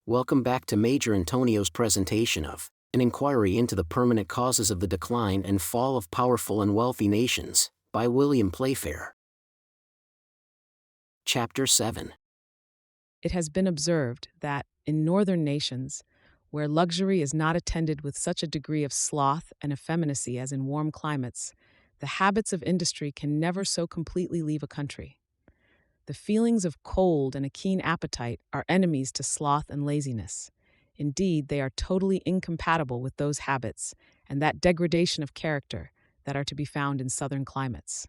Welcome back to Major Antonio's presentation of An Inquiry into the Permanent Causes of the Decline and Fall of Powerful and Wealthy Nations, by William Playfair. Chapter 7. It has been observed that, in northern nations, where luxury is not attended with such a degree of sloth and effeminacy as in warm climates, the habits of industry can never so completely leave a country. The feelings of cold and a keen appetite are enemies to sloth and laziness. Indeed, they are totally incompatible with those habits and that degradation of character that are to be found in southern climates.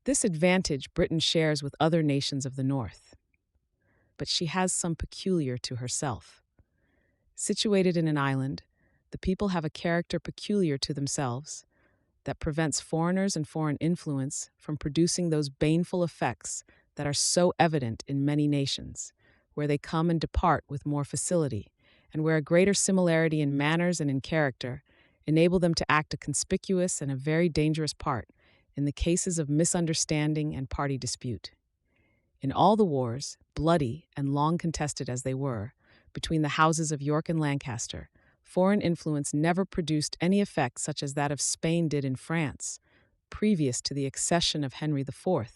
This advantage Britain shares with other nations of the north, but she has some peculiar to herself. Situated in an island, the people have a character peculiar to themselves that prevents foreigners and foreign influence from producing those baneful effects that are so evident in many nations, where they come and depart with more facility, and where a greater similarity in manners and in character enable them to act a conspicuous and a very dangerous part in the cases of misunderstanding and party dispute. In all the wars, bloody and long contested as they were, between the houses of York and Lancaster, foreign influence never produced any effect such as that of Spain did in France, previous to the accession of Henry IV,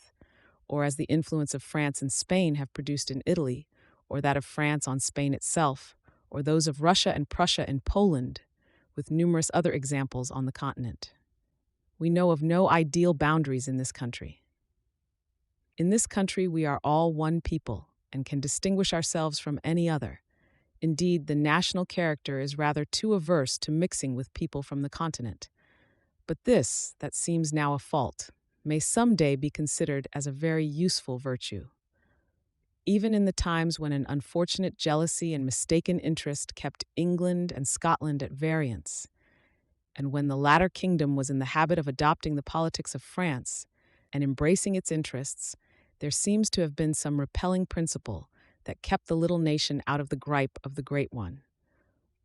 or as the influence of France and Spain have produced in Italy, or that of France on Spain itself, or those of Russia and Prussia in Poland, with numerous other examples on the continent. We know of no ideal boundaries in this country. In this country we are all one people, and can distinguish ourselves from any other. Indeed, the national character is rather too averse to mixing with people from the continent. But this, that seems now a fault, may some day be considered as a very useful virtue. Even in the times when an unfortunate jealousy and mistaken interest kept England and Scotland at variance, and when the latter kingdom was in the habit of adopting the politics of France and embracing its interests, there seems to have been some repelling principle that kept the little nation out of the gripe of the great one.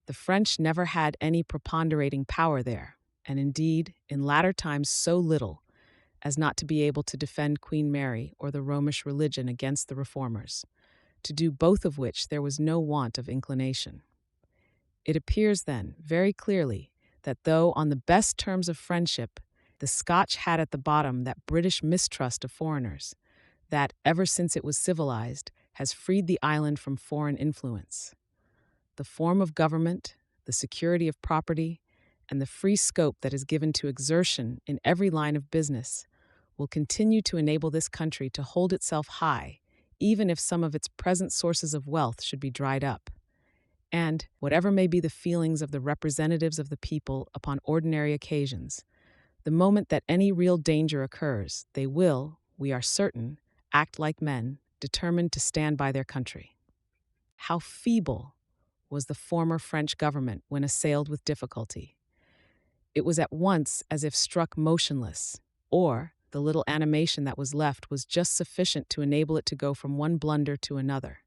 The French never had any preponderating power there, and indeed, in latter times so little, as not to be able to defend Queen Mary or the Romish religion against the reformers, to do both of which there was no want of inclination. It appears, then, very clearly that though on the best terms of friendship, the Scotch had at the bottom that British mistrust of foreigners, that, ever since it was civilized, has freed the island from foreign influence. The form of government, the security of property, and the free scope that is given to exertion in every line of business will continue to enable this country to hold itself high, even if some of its present sources of wealth should be dried up. And, whatever may be the feelings of the representatives of the people upon ordinary occasions, the moment that any real danger occurs, they will, we are certain, act like men, determined to stand by their country. How feeble was the former French government when assailed with difficulty! It was at once as if struck motionless, or the little animation that was left was just sufficient to enable it to go from one blunder to another.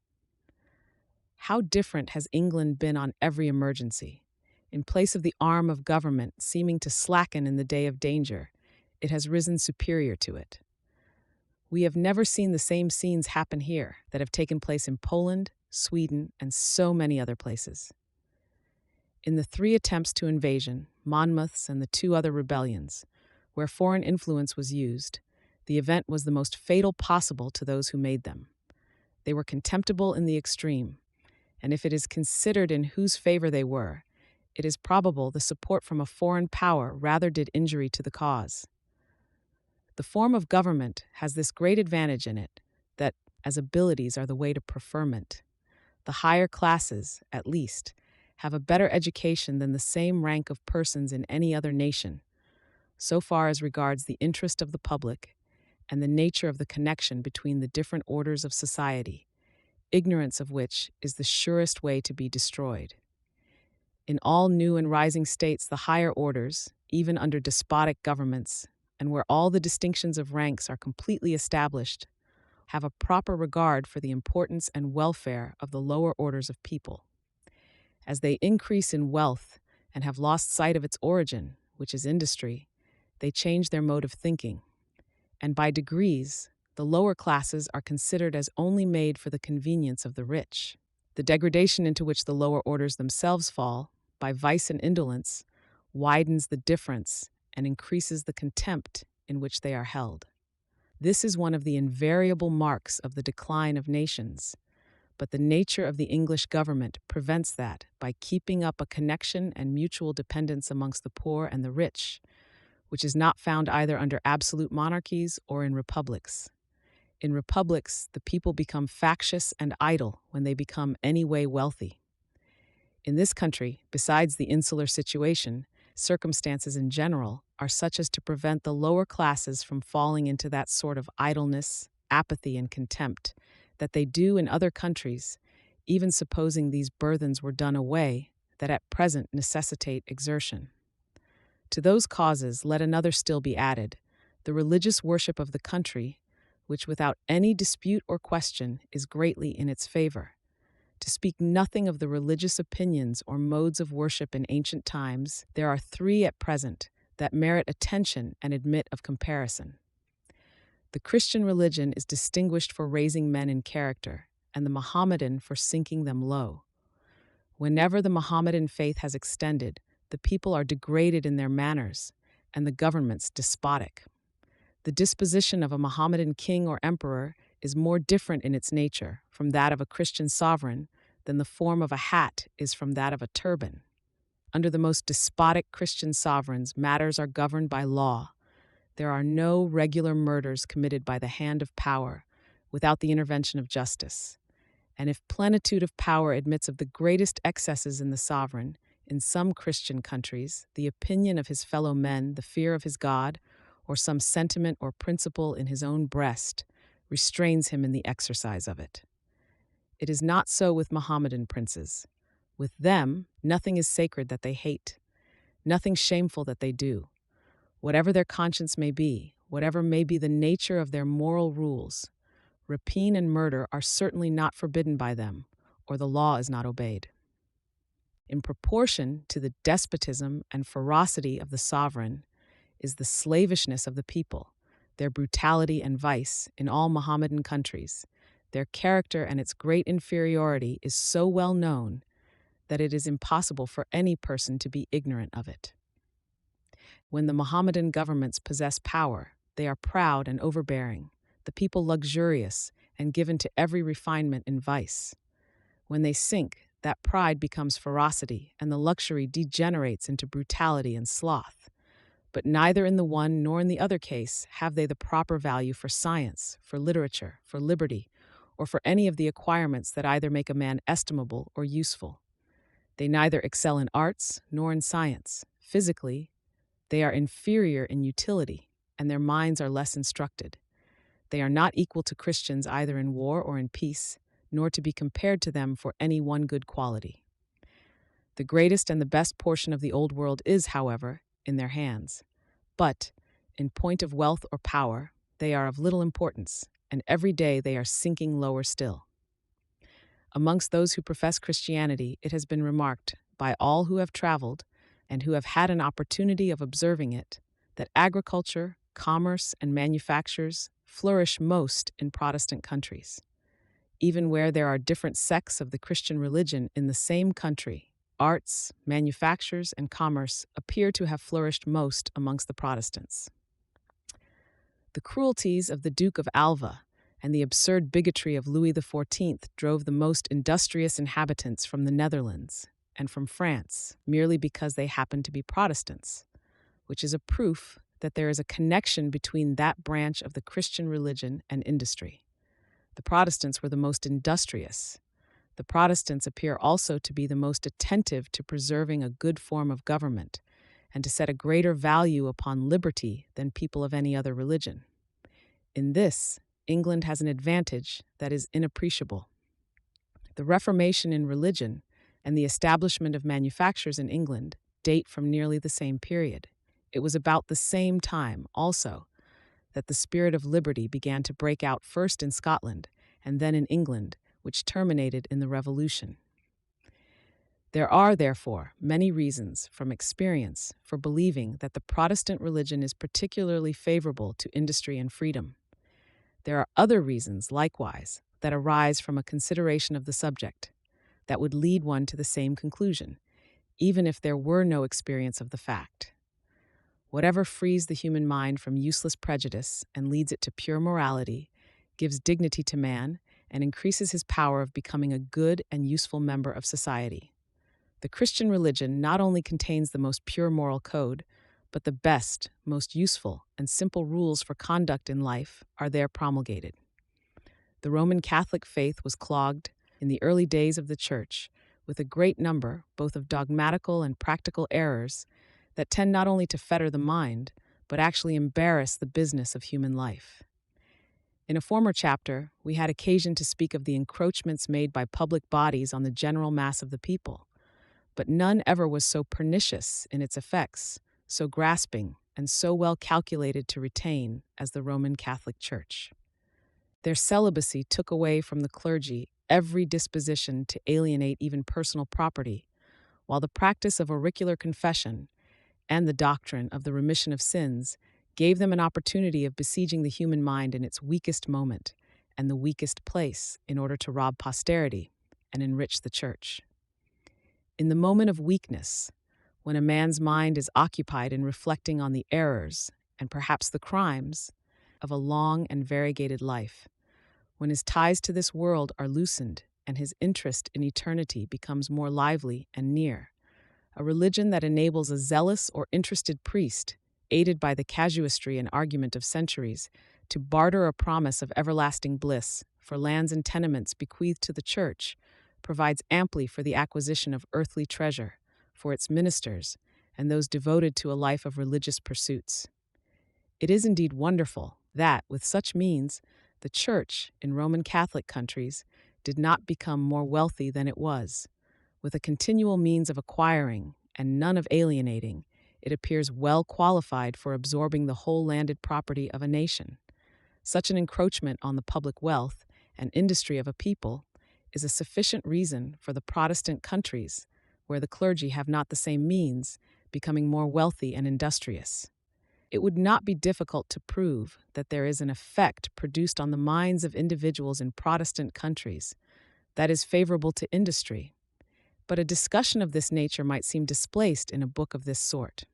How different has England been on every emergency! In place of the arm of government seeming to slacken in the day of danger, it has risen superior to it. We have never seen the same scenes happen here that have taken place in Poland, Sweden, and so many other places. In the 3 attempts to invasion, Monmouth's and the 2 other rebellions, where foreign influence was used, the event was the most fatal possible to those who made them. They were contemptible in the extreme, and if it is considered in whose favor they were, it is probable the support from a foreign power rather did injury to the cause. The form of government has this great advantage in it, that, as abilities are the way to preferment, the higher classes, at least, have a better education than the same rank of persons in any other nation, so far as regards the interest of the public and the nature of the connection between the different orders of society, ignorance of which is the surest way to be destroyed. In all new and rising states, the higher orders, even under despotic governments, and where all the distinctions of ranks are completely established, have a proper regard for the importance and welfare of the lower orders of people. As they increase in wealth and have lost sight of its origin, which is industry, they change their mode of thinking, and by degrees, the lower classes are considered as only made for the convenience of the rich. The degradation into which the lower orders themselves fall, by vice and indolence, widens the difference and increases the contempt in which they are held. This is one of the invariable marks of the decline of nations, but the nature of the English government prevents that by keeping up a connection and mutual dependence amongst the poor and the rich, which is not found either under absolute monarchies or in republics. In republics, the people become factious and idle when they become any way wealthy. In this country, besides the insular situation, circumstances in general are such as to prevent the lower classes from falling into that sort of idleness, apathy, and contempt that they do in other countries, even supposing these burthens were done away, that at present necessitate exertion. To those causes let another still be added, the religious worship of the country, which without any dispute or question is greatly in its favor. To speak nothing of the religious opinions or modes of worship in ancient times, there are three at present that merit attention and admit of comparison. The Christian religion is distinguished for raising men in character, and the Mohammedan for sinking them low. Whenever the Mohammedan faith has extended, the people are degraded in their manners, and the governments despotic. The disposition of a Mohammedan king or emperor is more different in its nature from that of a Christian sovereign than the form of a hat is from that of a turban. Under the most despotic Christian sovereigns, matters are governed by law. There are no regular murders committed by the hand of power without the intervention of justice. And if plenitude of power admits of the greatest excesses in the sovereign, in some Christian countries, the opinion of his fellow men, the fear of his God, or some sentiment or principle in his own breast, restrains him in the exercise of it. It is not so with Mohammedan princes. With them, nothing is sacred that they hate, nothing shameful that they do. Whatever their conscience may be, whatever may be the nature of their moral rules, rapine and murder are certainly not forbidden by them, or the law is not obeyed. In proportion to the despotism and ferocity of the sovereign is the slavishness of the people, their brutality and vice in all Mohammedan countries. Their character and its great inferiority is so well known that it is impossible for any person to be ignorant of it. When the Mohammedan governments possess power, they are proud and overbearing, the people luxurious and given to every refinement in vice. When they sink, that pride becomes ferocity, and the luxury degenerates into brutality and sloth. But neither in the one nor in the other case have they the proper value for science, for literature, for liberty, or for any of the acquirements that either make a man estimable or useful. They neither excel in arts nor in science. Physically, they are inferior in utility, and their minds are less instructed. They are not equal to Christians either in war or in peace, nor to be compared to them for any one good quality. The greatest and the best portion of the old world is, however, in their hands. But, in point of wealth or power, they are of little importance, and every day they are sinking lower still. Amongst those who profess Christianity, it has been remarked, by all who have traveled, and who have had an opportunity of observing it, that agriculture, commerce, and manufactures flourish most in Protestant countries. Even where there are different sects of the Christian religion in the same country, arts, manufactures, and commerce appear to have flourished most amongst the Protestants. The cruelties of the Duke of Alva and the absurd bigotry of Louis XIV drove the most industrious inhabitants from the Netherlands and from France merely because they happened to be Protestants, which is a proof that there is a connection between that branch of the Christian religion and industry. The Protestants were the most industrious. The Protestants appear also to be the most attentive to preserving a good form of government and to set a greater value upon liberty than people of any other religion. In this, England has an advantage that is inappreciable. The Reformation in religion and the establishment of manufactures in England date from nearly the same period. It was about the same time, also, that the spirit of liberty began to break out first in Scotland and then in England, which terminated in the Revolution. There are, therefore, many reasons from experience for believing that the Protestant religion is particularly favorable to industry and freedom. There are other reasons, likewise, that arise from a consideration of the subject. that would lead one to the same conclusion, even if there were no experience of the fact. Whatever frees the human mind from useless prejudice and leads it to pure morality, gives dignity to man, and increases his power of becoming a good and useful member of society. The Christian religion not only contains the most pure moral code, but the best, most useful, and simple rules for conduct in life are there promulgated. The Roman Catholic faith was clogged, in the early days of the Church, with a great number both of dogmatical and practical errors that tend not only to fetter the mind, but actually embarrass the business of human life. In a former chapter, we had occasion to speak of the encroachments made by public bodies on the general mass of the people, but none ever was so pernicious in its effects, so grasping, and so well calculated to retain as the Roman Catholic Church. Their celibacy took away from the clergy every disposition to alienate even personal property, while the practice of auricular confession and the doctrine of the remission of sins gave them an opportunity of besieging the human mind in its weakest moment and the weakest place in order to rob posterity and enrich the church. In the moment of weakness, when a man's mind is occupied in reflecting on the errors and perhaps the crimes of a long and variegated life, when his ties to this world are loosened and his interest in eternity becomes more lively and near, a religion that enables a zealous or interested priest, aided by the casuistry and argument of centuries, to barter a promise of everlasting bliss for lands and tenements bequeathed to the Church, provides amply for the acquisition of earthly treasure, for its ministers, and those devoted to a life of religious pursuits. It is indeed wonderful that, with such means, the Church, in Roman Catholic countries, did not become more wealthy than it was. With a continual means of acquiring, and none of alienating, it appears well qualified for absorbing the whole landed property of a nation. Such an encroachment on the public wealth and industry of a people is a sufficient reason for the Protestant countries, where the clergy have not the same means, becoming more wealthy and industrious. It would not be difficult to prove that there is an effect produced on the minds of individuals in Protestant countries that is favorable to industry, but a discussion of this nature might seem displaced in a book of this sort.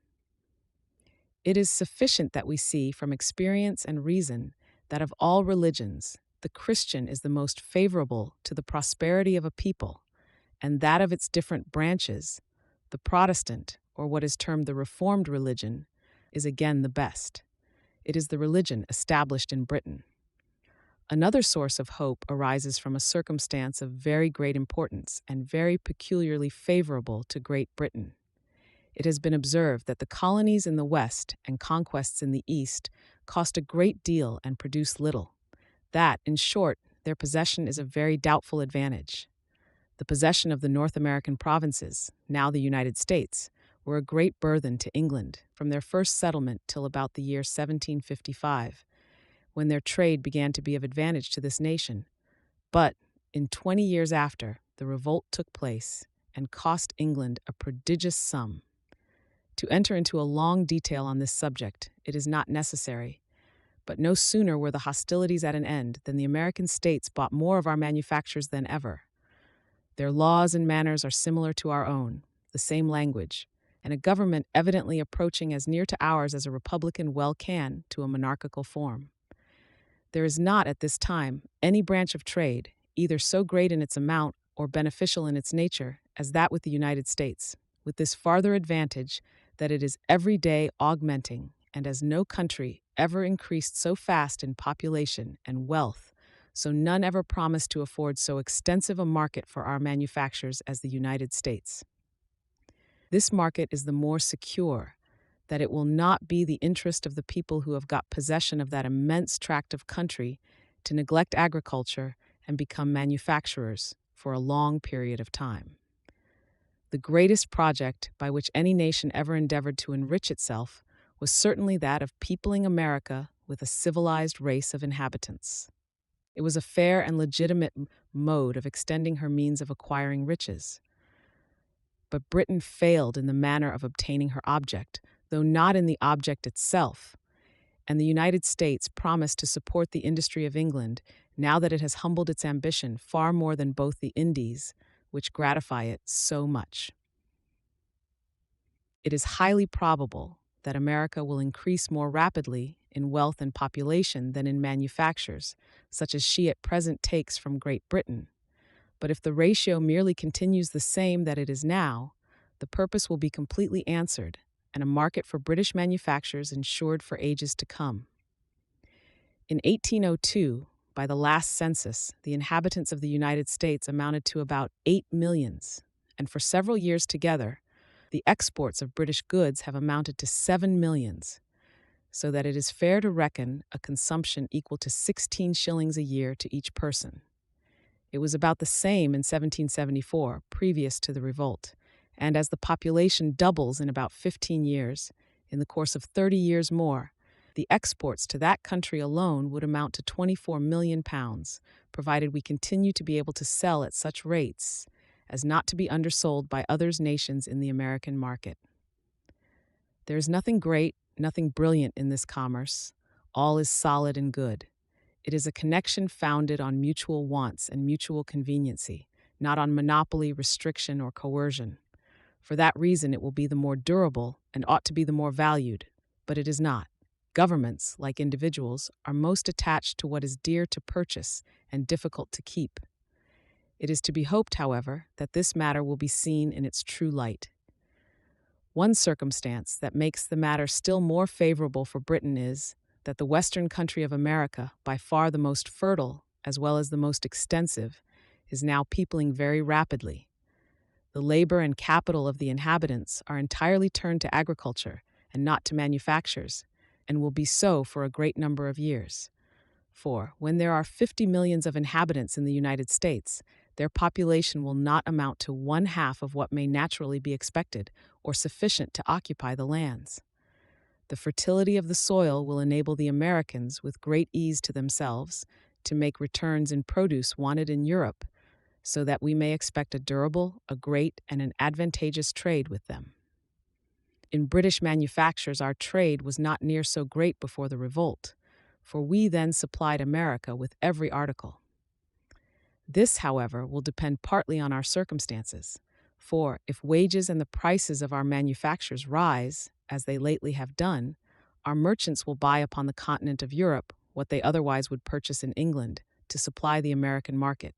It is sufficient that we see from experience and reason that of all religions, the Christian is the most favorable to the prosperity of a people, and that of its different branches, the Protestant, or what is termed the Reformed religion, is again the best. It is the religion established in Britain. Another source of hope arises from a circumstance of very great importance and very peculiarly favorable to Great Britain. It has been observed that the colonies in the West and conquests in the East cost a great deal and produce little. That, in short, their possession is a very doubtful advantage. The possession of the North American provinces, now the United States, were a great burthen to England from their first settlement till about the year 1755, when their trade began to be of advantage to this nation. But, in 20 years after, the revolt took place and cost England a prodigious sum. To enter into a long detail on this subject, it is not necessary, but no sooner were the hostilities at an end than the American states bought more of our manufactures than ever. Their laws and manners are similar to our own, the same language, and a government evidently approaching as near to ours as a republican well can to a monarchical form. There is not, at this time, any branch of trade, either so great in its amount or beneficial in its nature, as that with the United States, with this farther advantage that it is every day augmenting, and as no country ever increased so fast in population and wealth, so none ever promised to afford so extensive a market for our manufactures as the United States. This market is the more secure, that it will not be the interest of the people who have got possession of that immense tract of country to neglect agriculture and become manufacturers for a long period of time. The greatest project by which any nation ever endeavored to enrich itself was certainly that of peopling America with a civilized race of inhabitants. It was a fair and legitimate mode of extending her means of acquiring riches. But Britain failed in the manner of obtaining her object, though not in the object itself, and the United States promised to support the industry of England now that it has humbled its ambition far more than both the Indies, which gratify it so much. It is highly probable that America will increase more rapidly in wealth and population than in manufactures, such as she at present takes from Great Britain. But if the ratio merely continues the same that it is now, the purpose will be completely answered, and a market for British manufactures ensured for ages to come. In 1802, by the last census, the inhabitants of the United States amounted to about 8 millions, and for several years together, the exports of British goods have amounted to 7 millions, so that it is fair to reckon a consumption equal to 16 shillings a year to each person. It was about the same in 1774, previous to the revolt, and as the population doubles in about 15 years, in the course of 30 years more, the exports to that country alone would amount to 24 million pounds, provided we continue to be able to sell at such rates as not to be undersold by other nations in the American market. There is nothing great, nothing brilliant in this commerce. All is solid and good. It is a connection founded on mutual wants and mutual conveniency, not on monopoly, restriction, or coercion. For that reason, it will be the more durable and ought to be the more valued, but it is not. Governments, like individuals, are most attached to what is dear to purchase and difficult to keep. It is to be hoped, however, that this matter will be seen in its true light. One circumstance that makes the matter still more favorable for Britain is that the western country of America, by far the most fertile as well as the most extensive, is now peopling very rapidly. The labor and capital of the inhabitants are entirely turned to agriculture and not to manufactures, and will be so for a great number of years. For, when there are 50 millions of inhabitants in the United States, their population will not amount to 1/2 of what may naturally be expected, or sufficient to occupy the lands. The fertility of the soil will enable the Americans, with great ease to themselves, to make returns in produce wanted in Europe, so that we may expect a durable, a great, and an advantageous trade with them. In British manufactures, our trade was not near so great before the revolt, for we then supplied America with every article. This, however, will depend partly on our circumstances, for if wages and the prices of our manufactures rise, as they lately have done, our merchants will buy upon the continent of Europe what they otherwise would purchase in England to supply the American market.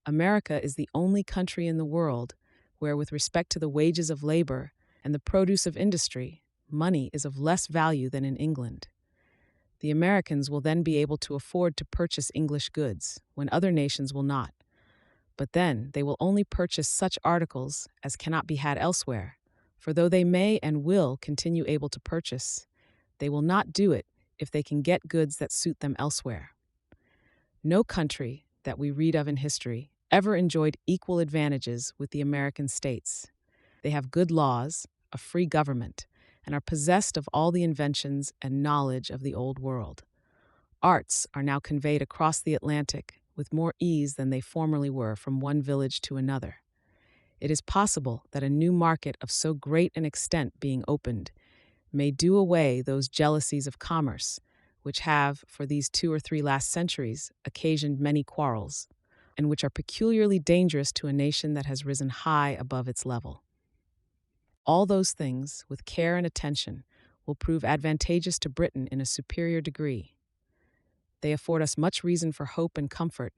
America is the only country in the world where, with respect to the wages of labor and the produce of industry, money is of less value than in England. The Americans will then be able to afford to purchase English goods, when other nations will not. But then they will only purchase such articles as cannot be had elsewhere, for though they may and will continue able to purchase, they will not do it if they can get goods that suit them elsewhere. No country that we read of in history ever enjoyed equal advantages with the American states. They have good laws, a free government, and are possessed of all the inventions and knowledge of the old world. Arts are now conveyed across the Atlantic with more ease than they formerly were from one village to another. It is possible that a new market of so great an extent being opened may do away those jealousies of commerce, which have, for these 2 or 3 last centuries, occasioned many quarrels, and which are peculiarly dangerous to a nation that has risen high above its level. All those things, with care and attention, will prove advantageous to Britain in a superior degree. They afford us much reason for hope and comfort,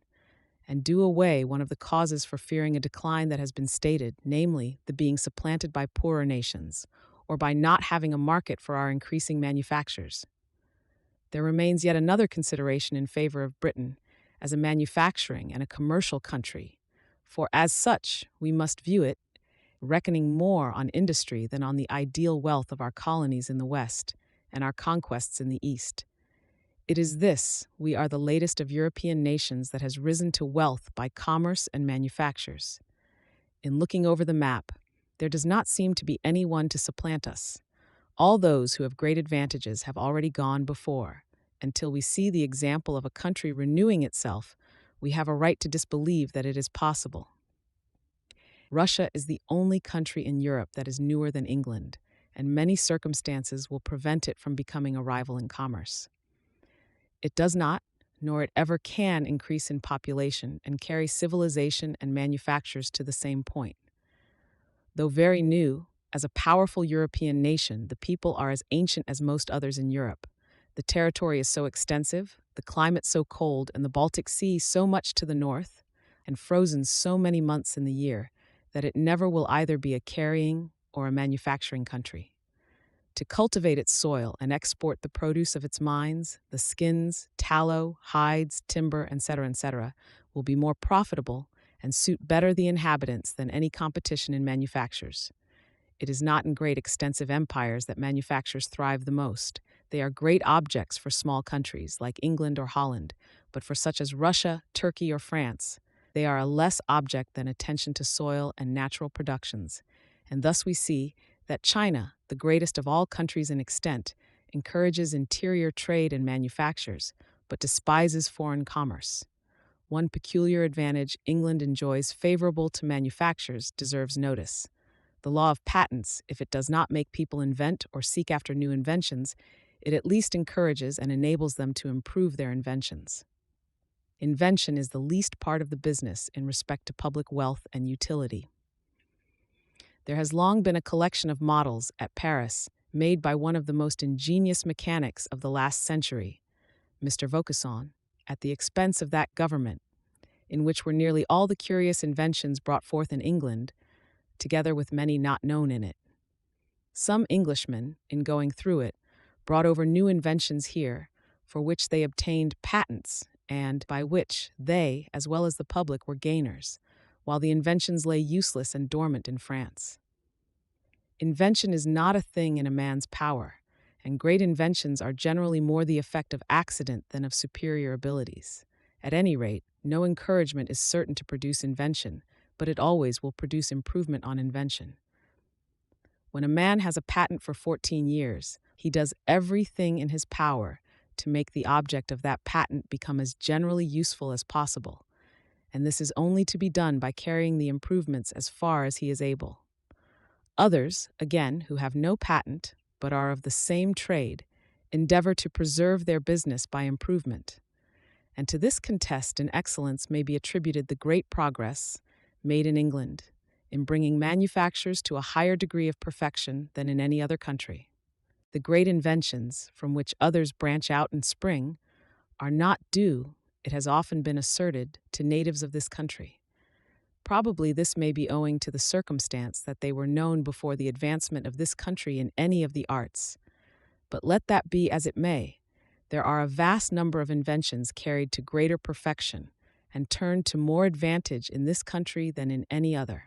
and do away one of the causes for fearing a decline that has been stated, namely, the being supplanted by poorer nations, or by not having a market for our increasing manufactures. There remains yet another consideration in favor of Britain as a manufacturing and a commercial country, for as such we must view it, reckoning more on industry than on the ideal wealth of our colonies in the West and our conquests in the East. It is this: we are the latest of European nations that has risen to wealth by commerce and manufactures. In looking over the map, there does not seem to be any one to supplant us. All those who have great advantages have already gone before. Until we see the example of a country renewing itself, we have a right to disbelieve that it is possible. Russia is the only country in Europe that is newer than England, and many circumstances will prevent it from becoming a rival in commerce. It does not, nor it ever can increase in population and carry civilization and manufactures to the same point. Though very new, as a powerful European nation, the people are as ancient as most others in Europe. The territory is so extensive, the climate so cold, and the Baltic Sea so much to the north, and frozen so many months in the year, that it never will either be a carrying or a manufacturing country. To cultivate its soil and export the produce of its mines, the skins, tallow, hides, timber, etc., will be more profitable and suit better the inhabitants than any competition in manufactures. It is not in great extensive empires that manufactures thrive the most. They are great objects for small countries like England or Holland, but for such as Russia, Turkey, or France, they are a less object than attention to soil and natural productions. And thus we see that China, the greatest of all countries in extent, encourages interior trade and manufactures, but despises foreign commerce. One peculiar advantage England enjoys favorable to manufactures deserves notice. The law of patents, if it does not make people invent or seek after new inventions, it at least encourages and enables them to improve their inventions. Invention is the least part of the business in respect to public wealth and utility. There has long been a collection of models at Paris made by one of the most ingenious mechanics of the last century, Mr. Vaucanson, at the expense of that government, in which were nearly all the curious inventions brought forth in England, together with many not known in it. Some Englishmen, in going through it, brought over new inventions here, for which they obtained patents, and by which they, as well as the public, were gainers, while the inventions lay useless and dormant in France. Invention is not a thing in a man's power, and great inventions are generally more the effect of accident than of superior abilities. At any rate, no encouragement is certain to produce invention, but it always will produce improvement on invention. When a man has a patent for 14 years, he does everything in his power to make the object of that patent become as generally useful as possible, and this is only to be done by carrying the improvements as far as he is able. Others, again, who have no patent, but are of the same trade, endeavor to preserve their business by improvement. And to this contest in excellence may be attributed the great progress made in England in bringing manufactures to a higher degree of perfection than in any other country. The great inventions, from which others branch out and spring, are not due, it has often been asserted, to natives of this country. Probably this may be owing to the circumstance that they were known before the advancement of this country in any of the arts. But let that be as it may, there are a vast number of inventions carried to greater perfection and turned to more advantage in this country than in any other.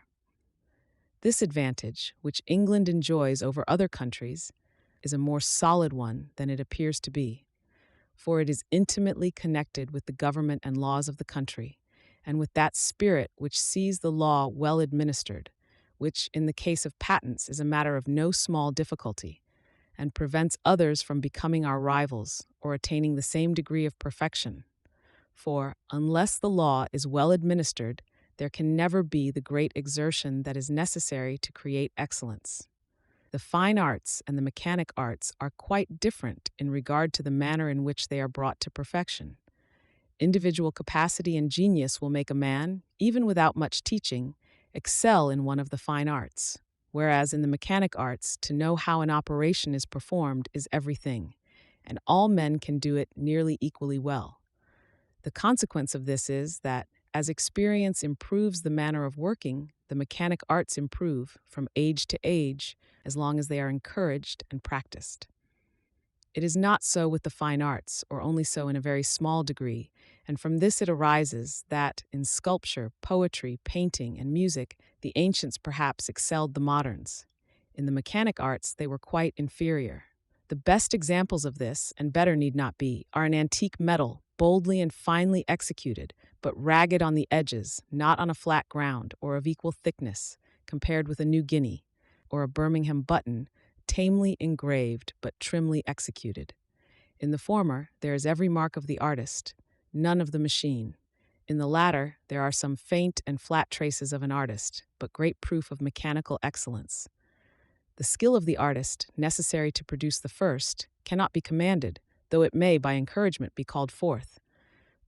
This advantage, which England enjoys over other countries, is a more solid one than it appears to be, for it is intimately connected with the government and laws of the country, and with that spirit which sees the law well administered, which, in the case of patents, is a matter of no small difficulty, and prevents others from becoming our rivals or attaining the same degree of perfection. For, unless the law is well administered, there can never be the great exertion that is necessary to create excellence. The fine arts and the mechanic arts are quite different in regard to the manner in which they are brought to perfection. Individual capacity and genius will make a man, even without much teaching, excel in one of the fine arts, whereas in the mechanic arts, to know how an operation is performed is everything, and all men can do it nearly equally well. The consequence of this is that, as experience improves the manner of working, the mechanic arts improve from age to age, as long as they are encouraged and practiced. It is not so with the fine arts, or only so in a very small degree, and from this it arises that, in sculpture, poetry, painting, and music, the ancients perhaps excelled the moderns. In the mechanic arts they were quite inferior. The best examples of this, and better need not be, are an antique metal, boldly and finely executed, but ragged on the edges, not on a flat ground, or of equal thickness, compared with a New Guinea, or a Birmingham button, tamely engraved but trimly executed. In the former, there is every mark of the artist, none of the machine. In the latter, there are some faint and flat traces of an artist, but great proof of mechanical excellence. The skill of the artist, necessary to produce the first, cannot be commanded, though it may, by encouragement, be called forth.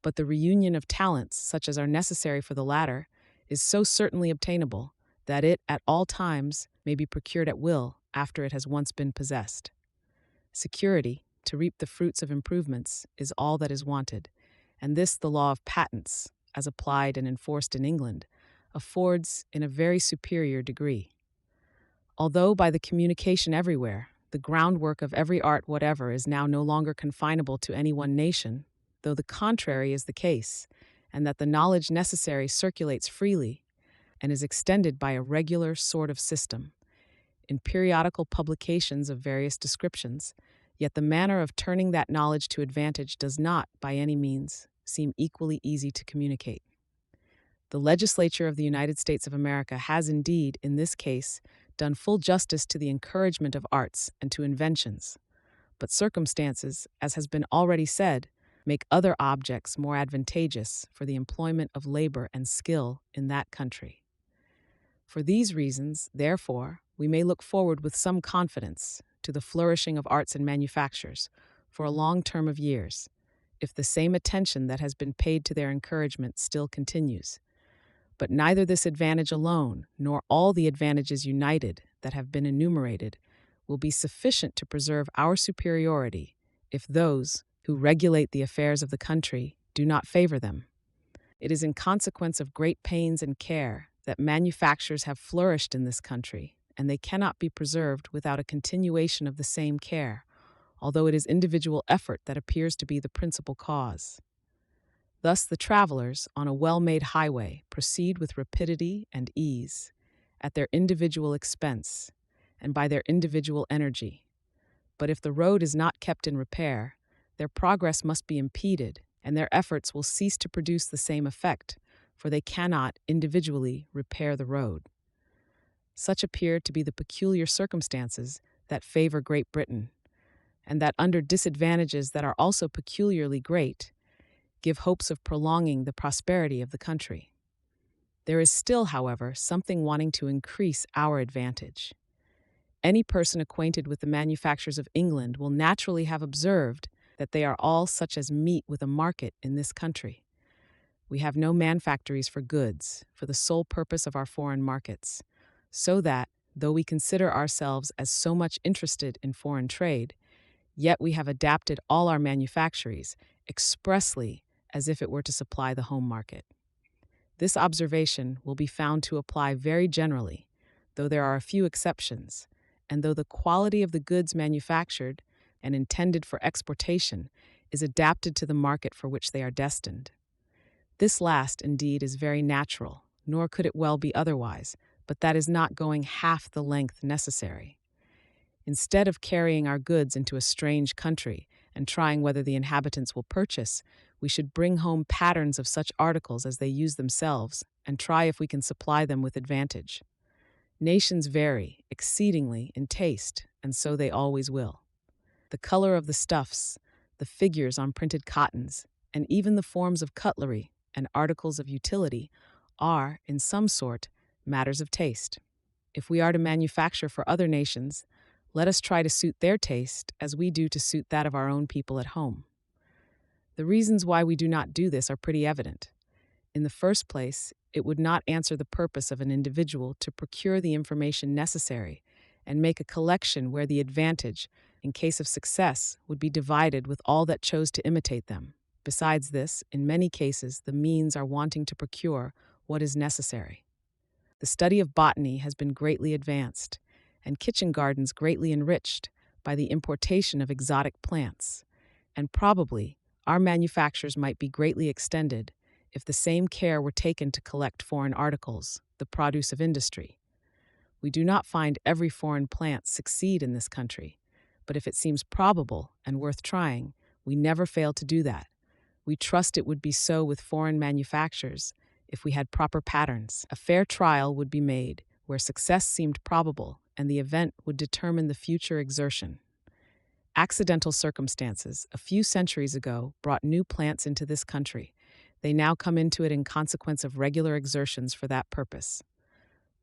but the reunion of talents, such as are necessary for the latter, is so certainly obtainable that it, at all times, may be procured at will after it has once been possessed. Security, to reap the fruits of improvements, is all that is wanted, and this the law of patents, as applied and enforced in England, affords in a very superior degree. Although by the communication everywhere, the groundwork of every art whatever is now no longer confinable to any one nation, though the contrary is the case, and that the knowledge necessary circulates freely and is extended by a regular sort of system, in periodical publications of various descriptions, yet the manner of turning that knowledge to advantage does not, by any means, seem equally easy to communicate. The legislature of the United States of America has indeed, in this case, done full justice to the encouragement of arts and to inventions, but circumstances, as has been already said, make other objects more advantageous for the employment of labor and skill in that country. For these reasons, therefore, we may look forward with some confidence to the flourishing of arts and manufactures for a long term of years, if the same attention that has been paid to their encouragement still continues. But neither this advantage alone, nor all the advantages united that have been enumerated, will be sufficient to preserve our superiority if those who regulate the affairs of the country do not favor them. It is in consequence of great pains and care that manufactures have flourished in this country, and they cannot be preserved without a continuation of the same care, although it is individual effort that appears to be the principal cause. Thus the travelers on a well-made highway proceed with rapidity and ease, at their individual expense, and by their individual energy. But if the road is not kept in repair, their progress must be impeded, and their efforts will cease to produce the same effect, for they cannot individually repair the road. Such appear to be the peculiar circumstances that favor Great Britain, and that under disadvantages that are also peculiarly great, give hopes of prolonging the prosperity of the country. There is still, however, something wanting to increase our advantage. Any person acquainted with the manufactures of England will naturally have observed that they are all such as meet with a market in this country. We have no manufactories for goods, for the sole purpose of our foreign markets, so that, though we consider ourselves as so much interested in foreign trade, yet we have adapted all our manufactories expressly as if it were to supply the home market. This observation will be found to apply very generally, though there are a few exceptions, and though the quality of the goods manufactured and intended for exportation is adapted to the market for which they are destined. This last, indeed, is very natural, nor could it well be otherwise, but that is not going half the length necessary. Instead of carrying our goods into a strange country and trying whether the inhabitants will purchase, we should bring home patterns of such articles as they use themselves and try if we can supply them with advantage. Nations vary exceedingly in taste, and so they always will. The color of the stuffs, the figures on printed cottons, and even the forms of cutlery and articles of utility are, in some sort, matters of taste. If we are to manufacture for other nations, let us try to suit their taste as we do to suit that of our own people at home. The reasons why we do not do this are pretty evident. In the first place, it would not answer the purpose of an individual to procure the information necessary and make a collection where the advantage, in case of success, would be divided with all that chose to imitate them. Besides this, in many cases, the means are wanting to procure what is necessary. The study of botany has been greatly advanced, and kitchen gardens greatly enriched by the importation of exotic plants, and probably our manufactures might be greatly extended if the same care were taken to collect foreign articles, the produce of industry. We do not find every foreign plant succeed in this country, but if it seems probable and worth trying, we never fail to do that. We trust it would be so with foreign manufactures if we had proper patterns. A fair trial would be made where success seemed probable, and the event would determine the future exertion. Accidental circumstances, a few centuries ago, brought new plants into this country. They now come into it in consequence of regular exertions for that purpose.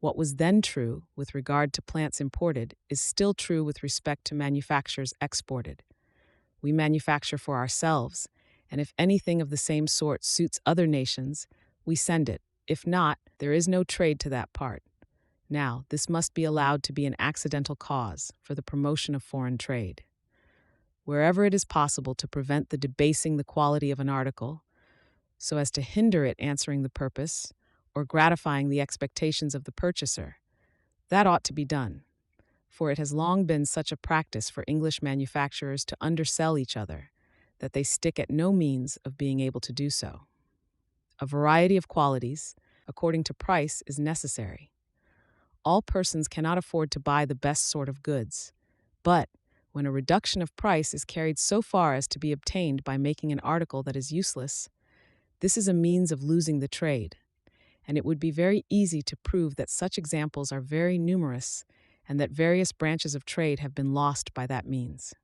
What was then true with regard to plants imported is still true with respect to manufactures exported. We manufacture for ourselves, and if anything of the same sort suits other nations, we send it. If not, there is no trade to that part. Now, this must be allowed to be an accidental cause for the promotion of foreign trade. Wherever it is possible to prevent the debasing the quality of an article, so as to hinder it answering the purpose or gratifying the expectations of the purchaser, that ought to be done, for it has long been such a practice for English manufacturers to undersell each other that they stick at no means of being able to do so. A variety of qualities, according to price, is necessary. All persons cannot afford to buy the best sort of goods, but when a reduction of price is carried so far as to be obtained by making an article that is useless, this is a means of losing the trade, and it would be very easy to prove that such examples are very numerous and that various branches of trade have been lost by that means.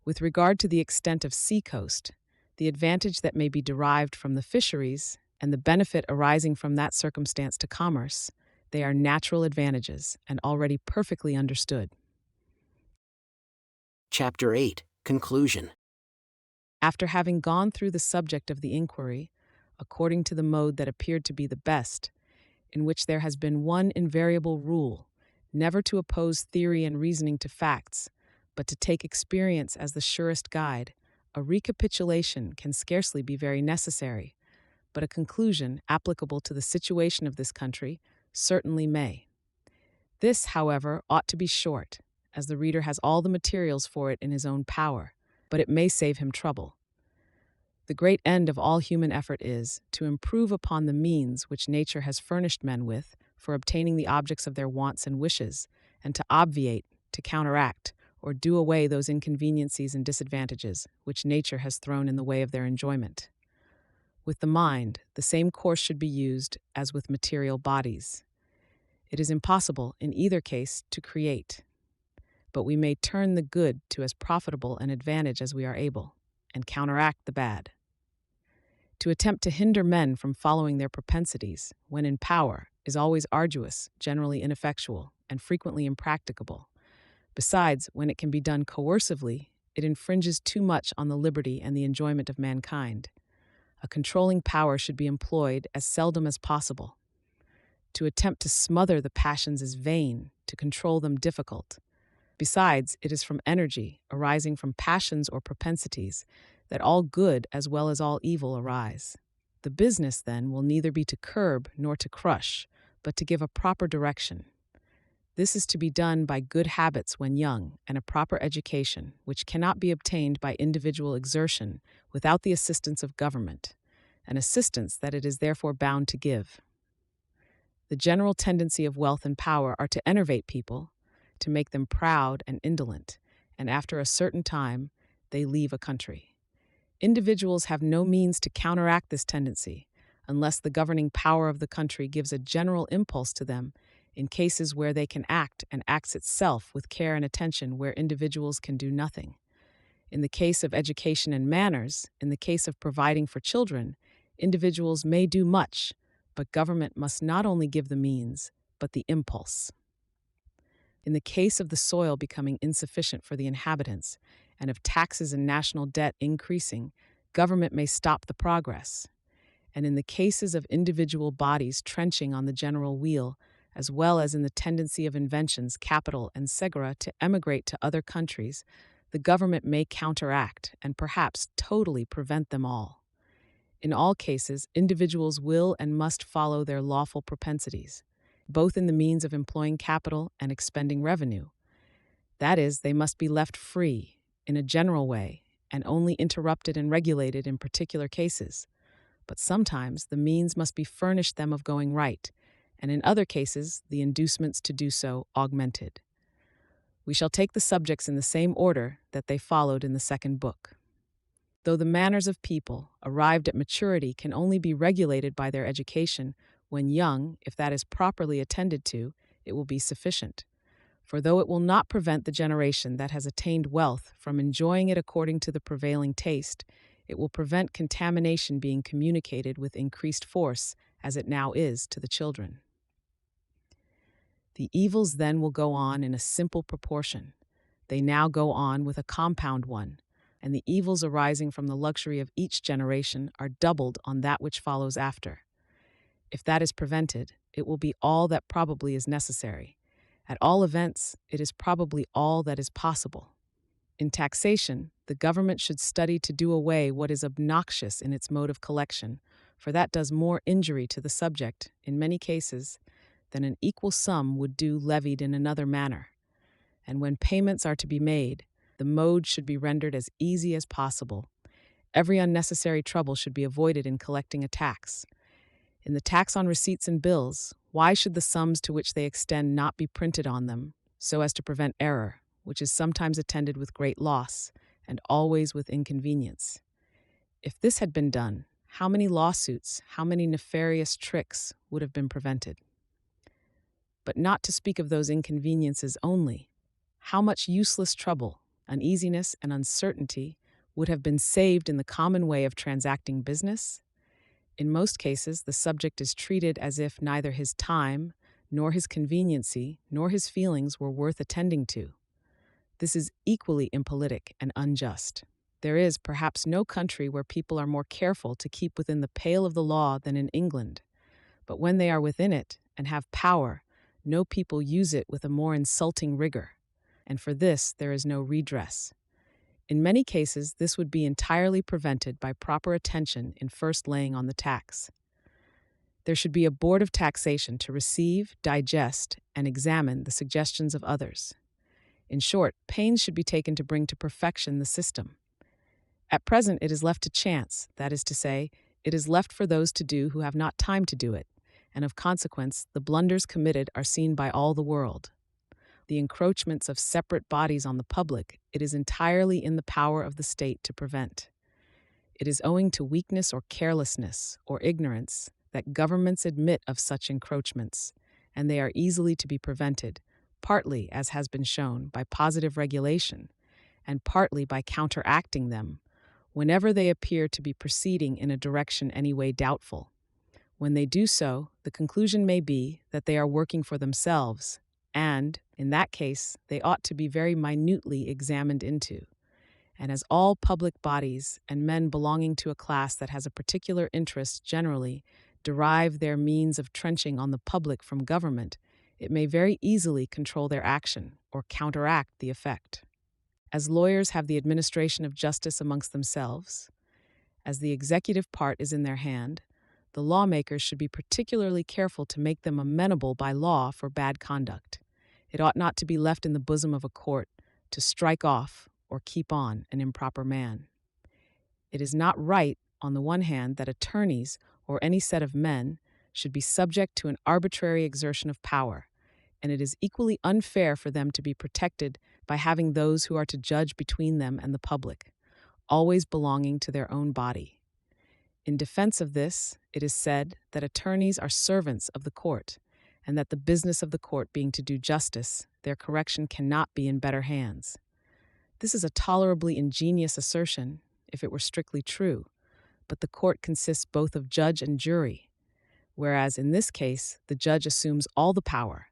With regard to the extent of sea-coast, the advantage that may be derived from the fisheries and the benefit arising from that circumstance to commerce, they are natural advantages and already perfectly understood. Chapter 8, Conclusion. After having gone through the subject of the inquiry, according to the mode that appeared to be the best, in which there has been one invariable rule, never to oppose theory and reasoning to facts, but to take experience as the surest guide, a recapitulation can scarcely be very necessary, but a conclusion applicable to the situation of this country certainly may. This, however, ought to be short, as the reader has all the materials for it in his own power, but it may save him trouble. The great end of all human effort is to improve upon the means which nature has furnished men with for obtaining the objects of their wants and wishes, and to obviate, to counteract, or do away those inconveniencies and disadvantages which nature has thrown in the way of their enjoyment. With the mind, the same course should be used as with material bodies. It is impossible, in either case, to create, but we may turn the good to as profitable an advantage as we are able, and counteract the bad. To attempt to hinder men from following their propensities, when in power, is always arduous, generally ineffectual, and frequently impracticable. Besides, when it can be done coercively, it infringes too much on the liberty and the enjoyment of mankind. A controlling power should be employed as seldom as possible. To attempt to smother the passions is vain, to control them difficult. Besides, it is from energy, arising from passions or propensities, that all good as well as all evil arise. The business, then, will neither be to curb nor to crush, but to give a proper direction. This is to be done by good habits when young and a proper education, which cannot be obtained by individual exertion without the assistance of government, an assistance that it is therefore bound to give. The general tendency of wealth and power are to enervate people, to make them proud and indolent, and after a certain time, they leave a country. Individuals have no means to counteract this tendency, unless the governing power of the country gives a general impulse to them in cases where they can act and acts itself with care and attention where individuals can do nothing. In the case of education and manners, in the case of providing for children, individuals may do much, but government must not only give the means, but the impulse. In the case of the soil becoming insufficient for the inhabitants, and of taxes and national debt increasing, government may stop the progress. And in the cases of individual bodies trenching on the general wheel, as well as in the tendency of inventions, capital, and segura to emigrate to other countries, the government may counteract and perhaps totally prevent them all. In all cases, individuals will and must follow their lawful propensities, both in the means of employing capital and expending revenue. That is, they must be left free, in a general way, and only interrupted and regulated in particular cases. But sometimes the means must be furnished them of going right, and in other cases the inducements to do so augmented. We shall take the subjects in the same order that they followed in the second book. Though the manners of people, arrived at maturity, can only be regulated by their education, when young, if that is properly attended to, it will be sufficient. For though it will not prevent the generation that has attained wealth from enjoying it according to the prevailing taste, it will prevent contamination being communicated with increased force, as it now is to the children. The evils then will go on in a simple proportion. They now go on with a compound one, and the evils arising from the luxury of each generation are doubled on that which follows after. If that is prevented, it will be all that probably is necessary. At all events, it is probably all that is possible. In taxation, the government should study to do away what is obnoxious in its mode of collection, for that does more injury to the subject, in many cases, than an equal sum would do levied in another manner. And when payments are to be made, the mode should be rendered as easy as possible. Every unnecessary trouble should be avoided in collecting a tax. In the tax on receipts and bills, why should the sums to which they extend not be printed on them, so as to prevent error, which is sometimes attended with great loss, and always with inconvenience? If this had been done, how many lawsuits, how many nefarious tricks would have been prevented? But not to speak of those inconveniences only, how much useless trouble, uneasiness, and uncertainty would have been saved in the common way of transacting business? In most cases, the subject is treated as if neither his time, nor his conveniency, nor his feelings were worth attending to. This is equally impolitic and unjust. There is, perhaps, no country where people are more careful to keep within the pale of the law than in England. But when they are within it and have power, no people use it with a more insulting rigor, and for this there is no redress. In many cases, this would be entirely prevented by proper attention in first laying on the tax. There should be a board of taxation to receive, digest, and examine the suggestions of others. In short, pains should be taken to bring to perfection the system. At present, it is left to chance, that is to say, it is left for those to do who have not time to do it, and of consequence, the blunders committed are seen by all the world. The encroachments of separate bodies on the public, it is entirely in the power of the state to prevent. It is owing to weakness or carelessness or ignorance that governments admit of such encroachments, and they are easily to be prevented, partly, as has been shown, by positive regulation, and partly by counteracting them, whenever they appear to be proceeding in a direction any way doubtful. When they do so, the conclusion may be that they are working for themselves, and, in that case, they ought to be very minutely examined into. And as all public bodies and men belonging to a class that has a particular interest generally derive their means of trenching on the public from government, it may very easily control their action or counteract the effect. As lawyers have the administration of justice amongst themselves, as the executive part is in their hand, the lawmakers should be particularly careful to make them amenable by law for bad conduct. It ought not to be left in the bosom of a court to strike off or keep on an improper man. It is not right, on the one hand, that attorneys or any set of men should be subject to an arbitrary exertion of power, and it is equally unfair for them to be protected by having those who are to judge between them and the public, always belonging to their own body. In defense of this, it is said that attorneys are servants of the court, and that the business of the court being to do justice, their correction cannot be in better hands. This is a tolerably ingenious assertion, if it were strictly true, but the court consists both of judge and jury, whereas in this case the judge assumes all the power.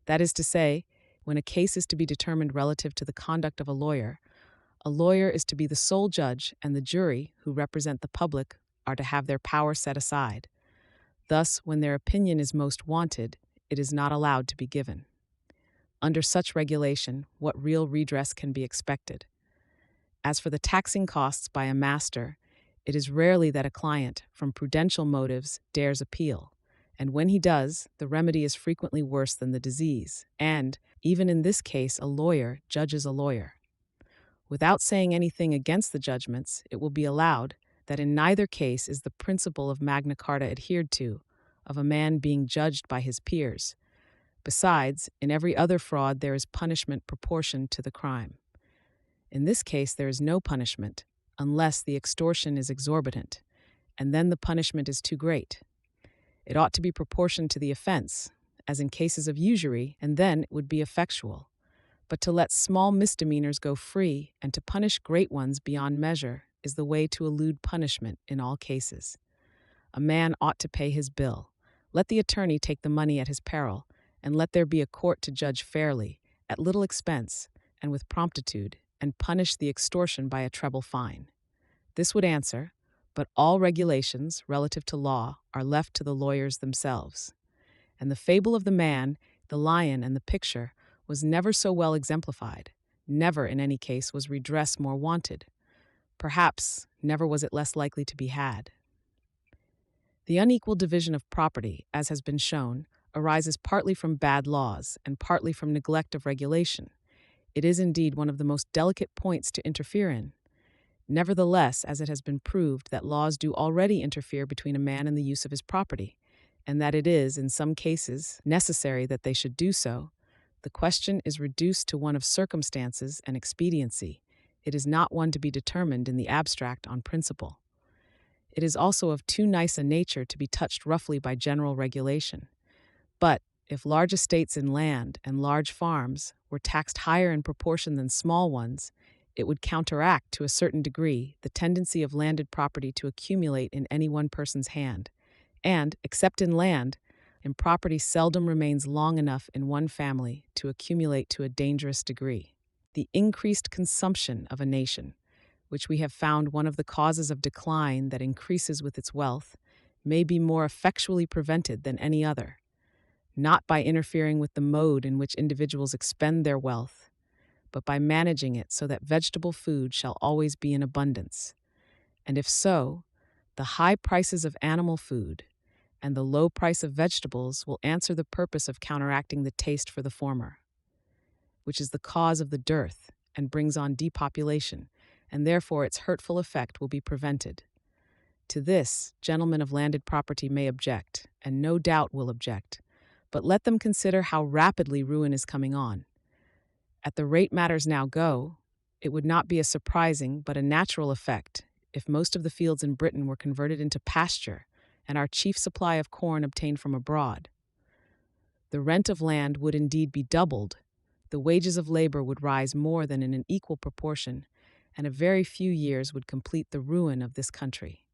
That is to say, when a case is to be determined relative to the conduct of a lawyer is to be the sole judge, and the jury, who represent the public, are to have their power set aside. Thus, when their opinion is most wanted, it is not allowed to be given. Under such regulation, what real redress can be expected? As for the taxing costs by a master, it is rarely that a client, from prudential motives, dares appeal, and when he does, the remedy is frequently worse than the disease, and, even in this case, a lawyer judges a lawyer. Without saying anything against the judgments, it will be allowed that in neither case is the principle of Magna Carta adhered to, of a man being judged by his peers. Besides, in every other fraud there is punishment proportioned to the crime. In this case there is no punishment, unless the extortion is exorbitant, and then the punishment is too great. It ought to be proportioned to the offense, as in cases of usury, and then it would be effectual. But to let small misdemeanors go free and to punish great ones beyond measure is the way to elude punishment in all cases. A man ought to pay his bill. Let the attorney take the money at his peril, and let there be a court to judge fairly, at little expense, and with promptitude, and punish the extortion by a treble fine. This would answer, but all regulations relative to law are left to the lawyers themselves. And the fable of the man, the lion, and the picture was never so well exemplified. Never, in any case, was redress more wanted. Perhaps never was it less likely to be had. The unequal division of property, as has been shown, arises partly from bad laws and partly from neglect of regulation. It is indeed one of the most delicate points to interfere in. Nevertheless, as it has been proved that laws do already interfere between a man and the use of his property, and that it is, in some cases, necessary that they should do so, the question is reduced to one of circumstances and expediency. It is not one to be determined in the abstract on principle. It is also of too nice a nature to be touched roughly by general regulation. But if large estates in land and large farms were taxed higher in proportion than small ones, it would counteract, to a certain degree, the tendency of landed property to accumulate in any one person's hand. And, except in land, property seldom remains long enough in one family to accumulate to a dangerous degree. The increased consumption of a nation, which we have found one of the causes of decline that increases with its wealth, may be more effectually prevented than any other, not by interfering with the mode in which individuals expend their wealth, but by managing it so that vegetable food shall always be in abundance. And if so, the high prices of animal food and the low price of vegetables will answer the purpose of counteracting the taste for the former, which is the cause of the dearth and brings on depopulation, and therefore its hurtful effect will be prevented. To this, gentlemen of landed property may object, and no doubt will object, but let them consider how rapidly ruin is coming on. At the rate matters now go, it would not be a surprising but a natural effect if most of the fields in Britain were converted into pasture and our chief supply of corn obtained from abroad. The rent of land would indeed be doubled, the wages of labor would rise more than in an equal proportion, and a very few years would complete the ruin of this country.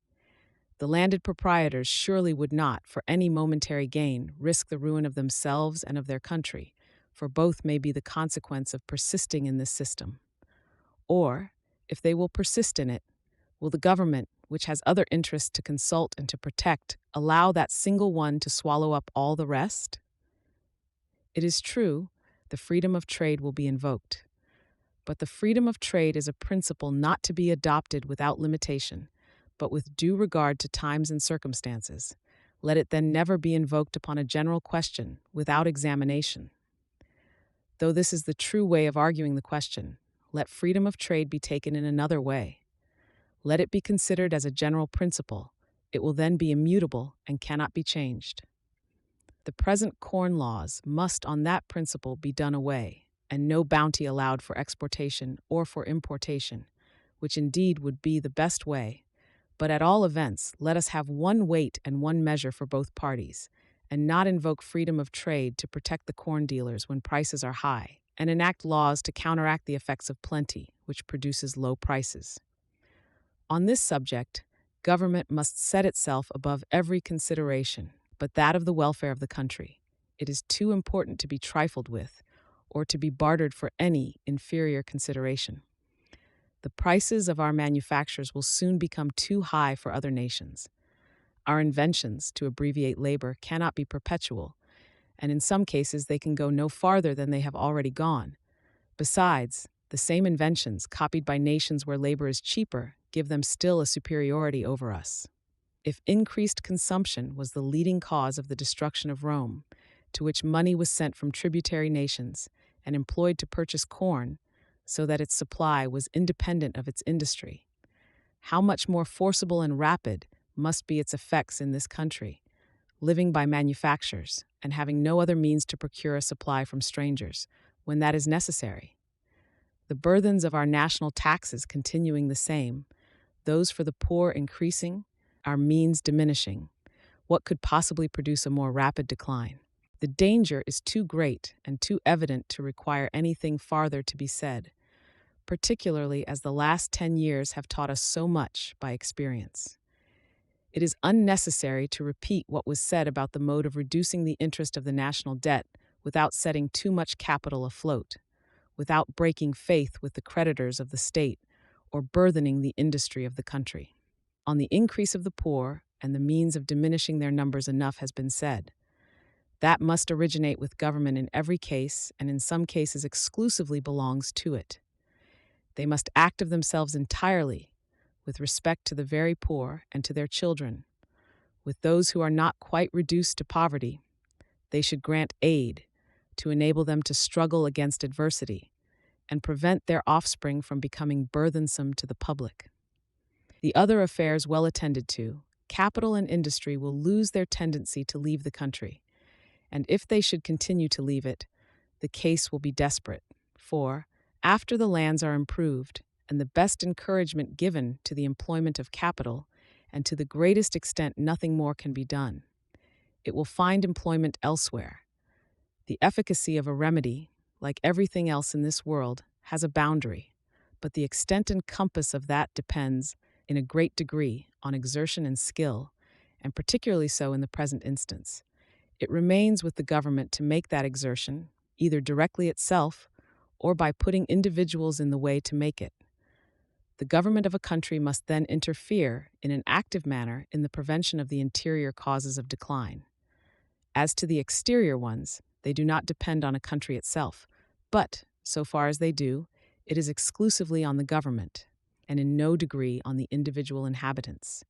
The landed proprietors surely would not, for any momentary gain, risk the ruin of themselves and of their country, for both may be the consequence of persisting in this system. Or, if they will persist in it, will the government, which has other interests to consult and to protect, allow that single one to swallow up all the rest? It is true, the freedom of trade will be invoked. But the freedom of trade is a principle not to be adopted without limitation, but with due regard to times and circumstances. Let it then never be invoked upon a general question without examination. Though this is the true way of arguing the question, let freedom of trade be taken in another way. Let it be considered as a general principle. It will then be immutable and cannot be changed. The present corn laws must on that principle be done away, and no bounty allowed for exportation or for importation, which indeed would be the best way. But at all events, let us have one weight and one measure for both parties, and not invoke freedom of trade to protect the corn dealers when prices are high, and enact laws to counteract the effects of plenty, which produces low prices. On this subject, government must set itself above every consideration, but that of the welfare of the country. It is too important to be trifled with, or to be bartered for any inferior consideration. The prices of our manufactures will soon become too high for other nations. Our inventions, to abbreviate labor, cannot be perpetual, and in some cases they can go no farther than they have already gone. Besides, the same inventions, copied by nations where labor is cheaper, give them still a superiority over us. If increased consumption was the leading cause of the destruction of Rome, to which money was sent from tributary nations and employed to purchase corn, so that its supply was independent of its industry, how much more forcible and rapid must be its effects in this country, living by manufactures and having no other means to procure a supply from strangers, when that is necessary. The burthens of our national taxes continuing the same, those for the poor increasing, our means diminishing, what could possibly produce a more rapid decline? The danger is too great and too evident to require anything farther to be said, particularly as the last 10 years have taught us so much by experience. It is unnecessary to repeat what was said about the mode of reducing the interest of the national debt without setting too much capital afloat. without breaking faith with the creditors of the state or burthening the industry of the country. On the increase of the poor and the means of diminishing their numbers enough has been said. That must originate with government in every case, and in some cases exclusively belongs to it. They must act of themselves entirely, with respect to the very poor and to their children. With those who are not quite reduced to poverty, they should grant aid to enable them to struggle against adversity and prevent their offspring from becoming burthensome to the public. The other affairs well attended to, capital and industry will lose their tendency to leave the country, and if they should continue to leave it, the case will be desperate, for, after the lands are improved, and the best encouragement given to the employment of capital, and to the greatest extent nothing more can be done, it will find employment elsewhere. The efficacy of a remedy, like everything else in this world, has a boundary, but the extent and compass of that depends, in a great degree, on exertion and skill, and particularly so in the present instance. It remains with the government to make that exertion, either directly itself or by putting individuals in the way to make it. The government of a country must then interfere in an active manner in the prevention of the interior causes of decline. As to the exterior ones, they do not depend on a country itself, but, so far as they do, it is exclusively on the government, and in no degree on the individual inhabitants.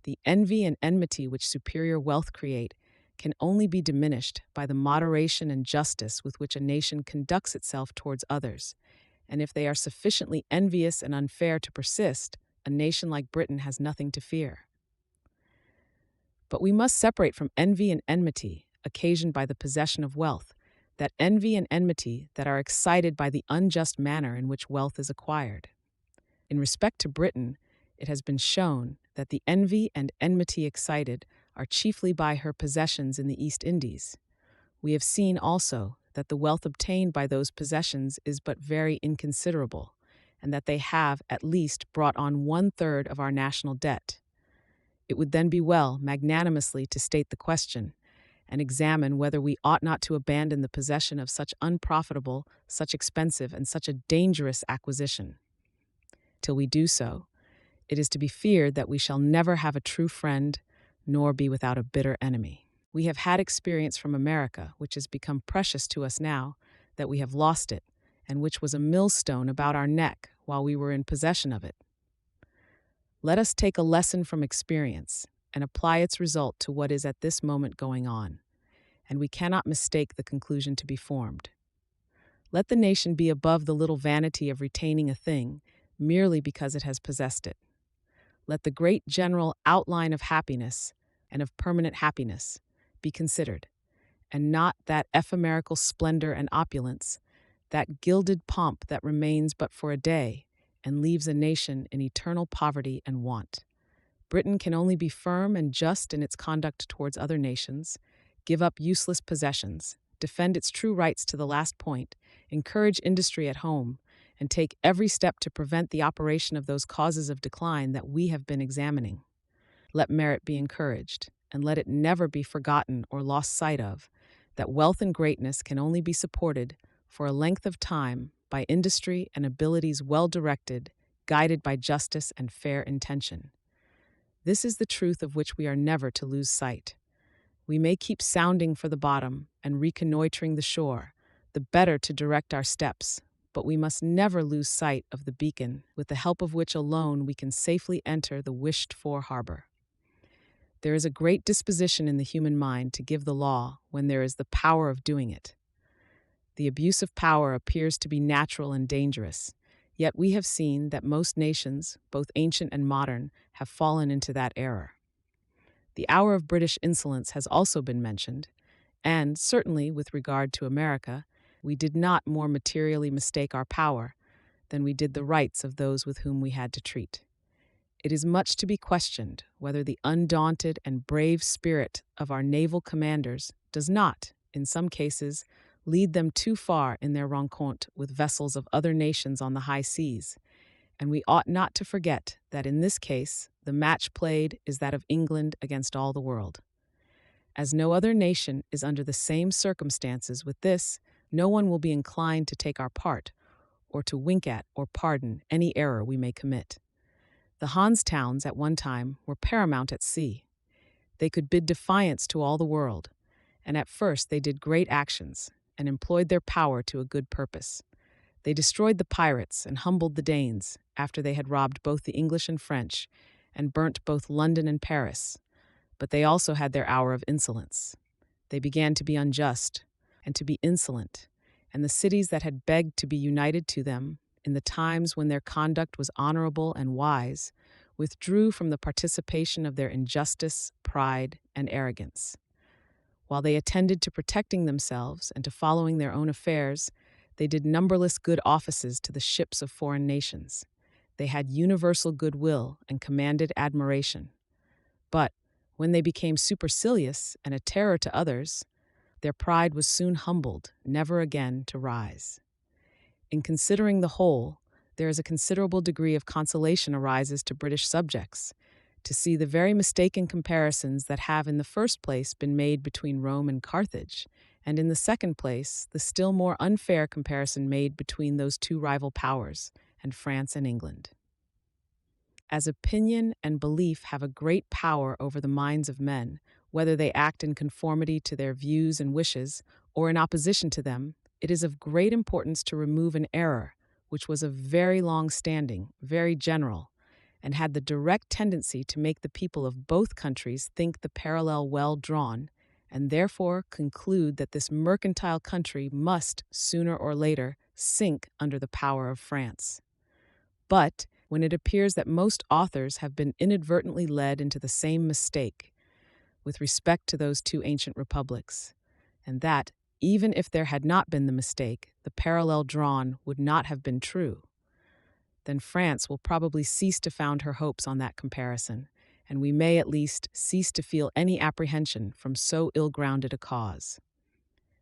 The envy and enmity which superior wealth create can only be diminished by the moderation and justice with which a nation conducts itself towards others, and if they are sufficiently envious and unfair to persist, a nation like Britain has nothing to fear. But we must separate from envy and enmity, occasioned by the possession of wealth, that envy and enmity that are excited by the unjust manner in which wealth is acquired. In respect to Britain, it has been shown that the envy and enmity excited are chiefly by her possessions in the East Indies. We have seen also that the wealth obtained by those possessions is but very inconsiderable, and that they have, at least, brought on 1/3 of our national debt. It would then be well, magnanimously, to state the question, and examine whether we ought not to abandon the possession of such unprofitable, such expensive, and such a dangerous acquisition. Till we do so, it is to be feared that we shall never have a true friend, nor be without a bitter enemy. We have had experience from America, which has become precious to us now that we have lost it, and which was a millstone about our neck while we were in possession of it. Let us take a lesson from experience and apply its result to what is at this moment going on, and we cannot mistake the conclusion to be formed. Let the nation be above the little vanity of retaining a thing merely because it has possessed it. Let the great general outline of happiness and of permanent happiness be considered, and not that ephemerical splendor and opulence, that gilded pomp that remains but for a day and leaves a nation in eternal poverty and want. Britain can only be firm and just in its conduct towards other nations, give up useless possessions, defend its true rights to the last point, encourage industry at home, and take every step to prevent the operation of those causes of decline that we have been examining. Let merit be encouraged, and let it never be forgotten or lost sight of, that wealth and greatness can only be supported for a length of time by industry and abilities well directed, guided by justice and fair intention. This is the truth of which we are never to lose sight. We may keep sounding for the bottom and reconnoitering the shore, the better to direct our steps, but we must never lose sight of the beacon, with the help of which alone we can safely enter the wished-for harbor. There is a great disposition in the human mind to give the law when there is the power of doing it. The abuse of power appears to be natural and dangerous, yet we have seen that most nations, both ancient and modern, have fallen into that error. The hour of British insolence has also been mentioned, and, certainly with regard to America, we did not more materially mistake our power than we did the rights of those with whom we had to treat. It is much to be questioned whether the undaunted and brave spirit of our naval commanders does not, in some cases, lead them too far in their rencontre with vessels of other nations on the high seas, and we ought not to forget that in this case the match played is that of England against all the world. As no other nation is under the same circumstances with this, no one will be inclined to take our part, or to wink at or pardon any error we may commit. The Hanse towns at one time were paramount at sea. They could bid defiance to all the world, and at first they did great actions and employed their power to a good purpose. They destroyed the pirates and humbled the Danes after they had robbed both the English and French and burnt both London and Paris. But they also had their hour of insolence. They began to be unjust and to be insolent, and the cities that had begged to be united to them in the times when their conduct was honorable and wise withdrew from the participation of their injustice, pride, and arrogance. While they attended to protecting themselves and to following their own affairs, they did numberless good offices to the ships of foreign nations. They had universal goodwill and commanded admiration. But when they became supercilious and a terror to others, their pride was soon humbled, never again to rise. In considering the whole, there is a considerable degree of consolation arises to British subjects, to see the very mistaken comparisons that have in the first place been made between Rome and Carthage, and in the second place, the still more unfair comparison made between those two rival powers, and France and England. As opinion and belief have a great power over the minds of men, whether they act in conformity to their views and wishes, or in opposition to them, it is of great importance to remove an error, which was of very long standing, very general, and had the direct tendency to make the people of both countries think the parallel well drawn, and therefore conclude that this mercantile country must, sooner or later, sink under the power of France. But when it appears that most authors have been inadvertently led into the same mistake with respect to those two ancient republics, and that, even if there had not been the mistake, the parallel drawn would not have been true, then France will probably cease to found her hopes on that comparison, and we may at least cease to feel any apprehension from so ill-grounded a cause.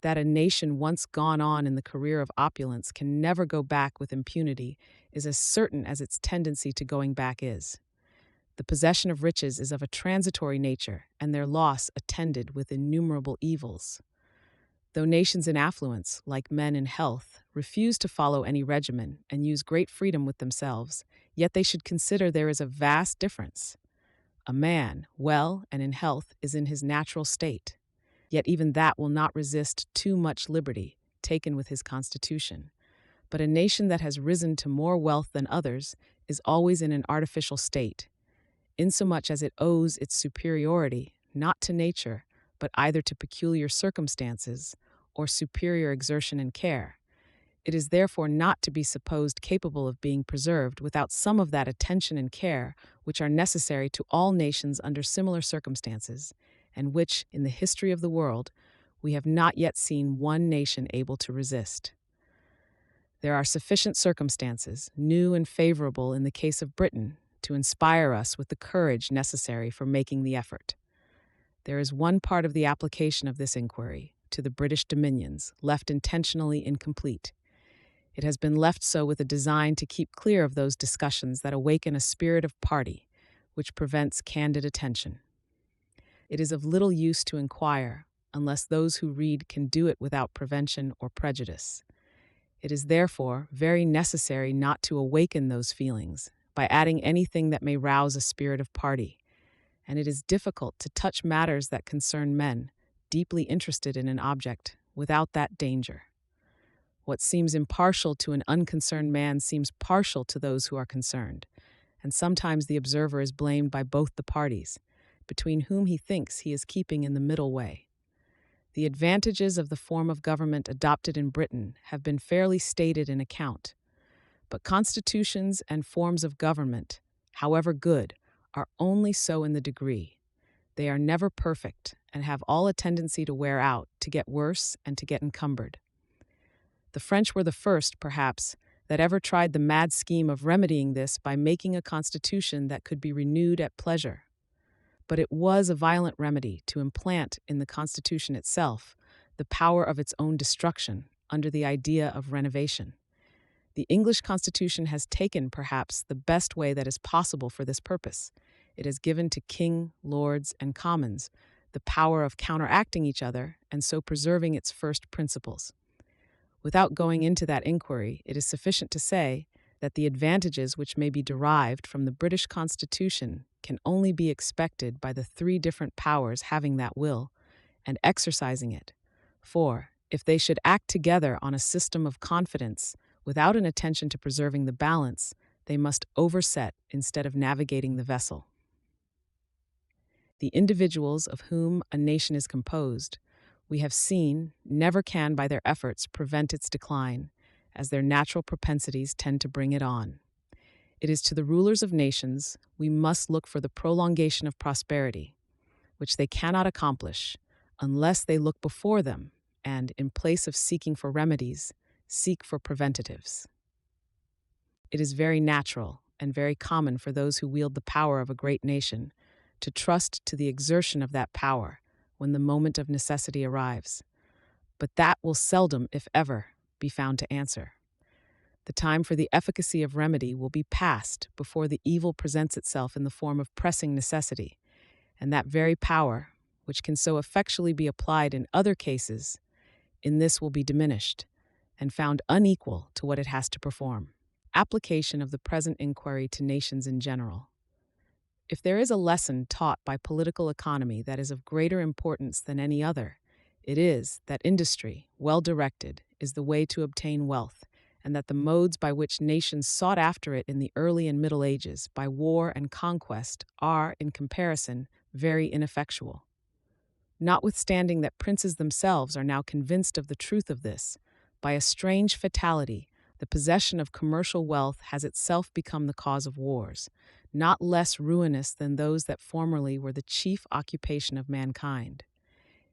That a nation once gone on in the career of opulence can never go back with impunity is as certain as its tendency to going back is. The possession of riches is of a transitory nature, and their loss attended with innumerable evils. Though nations in affluence, like men in health, refuse to follow any regimen and use great freedom with themselves, yet they should consider there is a vast difference. A man, well and in health, is in his natural state, yet even that will not resist too much liberty, taken with his constitution. But a nation that has risen to more wealth than others is always in an artificial state, insomuch as it owes its superiority not to nature, but either to peculiar circumstances or superior exertion and care. It is therefore not to be supposed capable of being preserved without some of that attention and care which are necessary to all nations under similar circumstances, and which, in the history of the world, we have not yet seen one nation able to resist. There are sufficient circumstances, new and favorable in the case of Britain, to inspire us with the courage necessary for making the effort. There is one part of the application of this inquiry to the British dominions left intentionally incomplete. It has been left so with a design to keep clear of those discussions that awaken a spirit of party, which prevents candid attention. It is of little use to inquire, unless those who read can do it without prevention or prejudice. It is therefore very necessary not to awaken those feelings by adding anything that may rouse a spirit of party, and it is difficult to touch matters that concern men, deeply interested in an object, without that danger. What seems impartial to an unconcerned man seems partial to those who are concerned, and sometimes the observer is blamed by both the parties, between whom he thinks he is keeping in the middle way. The advantages of the form of government adopted in Britain have been fairly stated in account, but constitutions and forms of government, however good, are only so in the degree. They are never perfect and have all a tendency to wear out, to get worse, and to get encumbered. The French were the first, perhaps, that ever tried the mad scheme of remedying this by making a constitution that could be renewed at pleasure. But it was a violent remedy to implant in the constitution itself the power of its own destruction under the idea of renovation. The English constitution has taken, perhaps, the best way that is possible for this purpose. It has given to king, lords, and commons the power of counteracting each other and so preserving its first principles. Without going into that inquiry, it is sufficient to say that the advantages which may be derived from the British Constitution can only be expected by the three different powers having that will and exercising it. For, if they should act together on a system of confidence without an attention to preserving the balance, they must overset instead of navigating the vessel. The individuals of whom a nation is composed, we have seen, never can by their efforts prevent its decline, as their natural propensities tend to bring it on. It is to the rulers of nations we must look for the prolongation of prosperity, which they cannot accomplish unless they look before them and, in place of seeking for remedies, seek for preventatives. It is very natural and very common for those who wield the power of a great nation to trust to the exertion of that power when the moment of necessity arrives. But that will seldom, if ever, be found to answer. The time for the efficacy of remedy will be past before the evil presents itself in the form of pressing necessity, and that very power, which can so effectually be applied in other cases, in this will be diminished, and found unequal to what it has to perform. Application of the present inquiry to nations in general. If there is a lesson taught by political economy that is of greater importance than any other, it is that industry, well directed, is the way to obtain wealth, and that the modes by which nations sought after it in the early and Middle Ages, by war and conquest, are, in comparison, very ineffectual. Notwithstanding that princes themselves are now convinced of the truth of this, by a strange fatality, the possession of commercial wealth has itself become the cause of wars, not less ruinous than those that formerly were the chief occupation of mankind.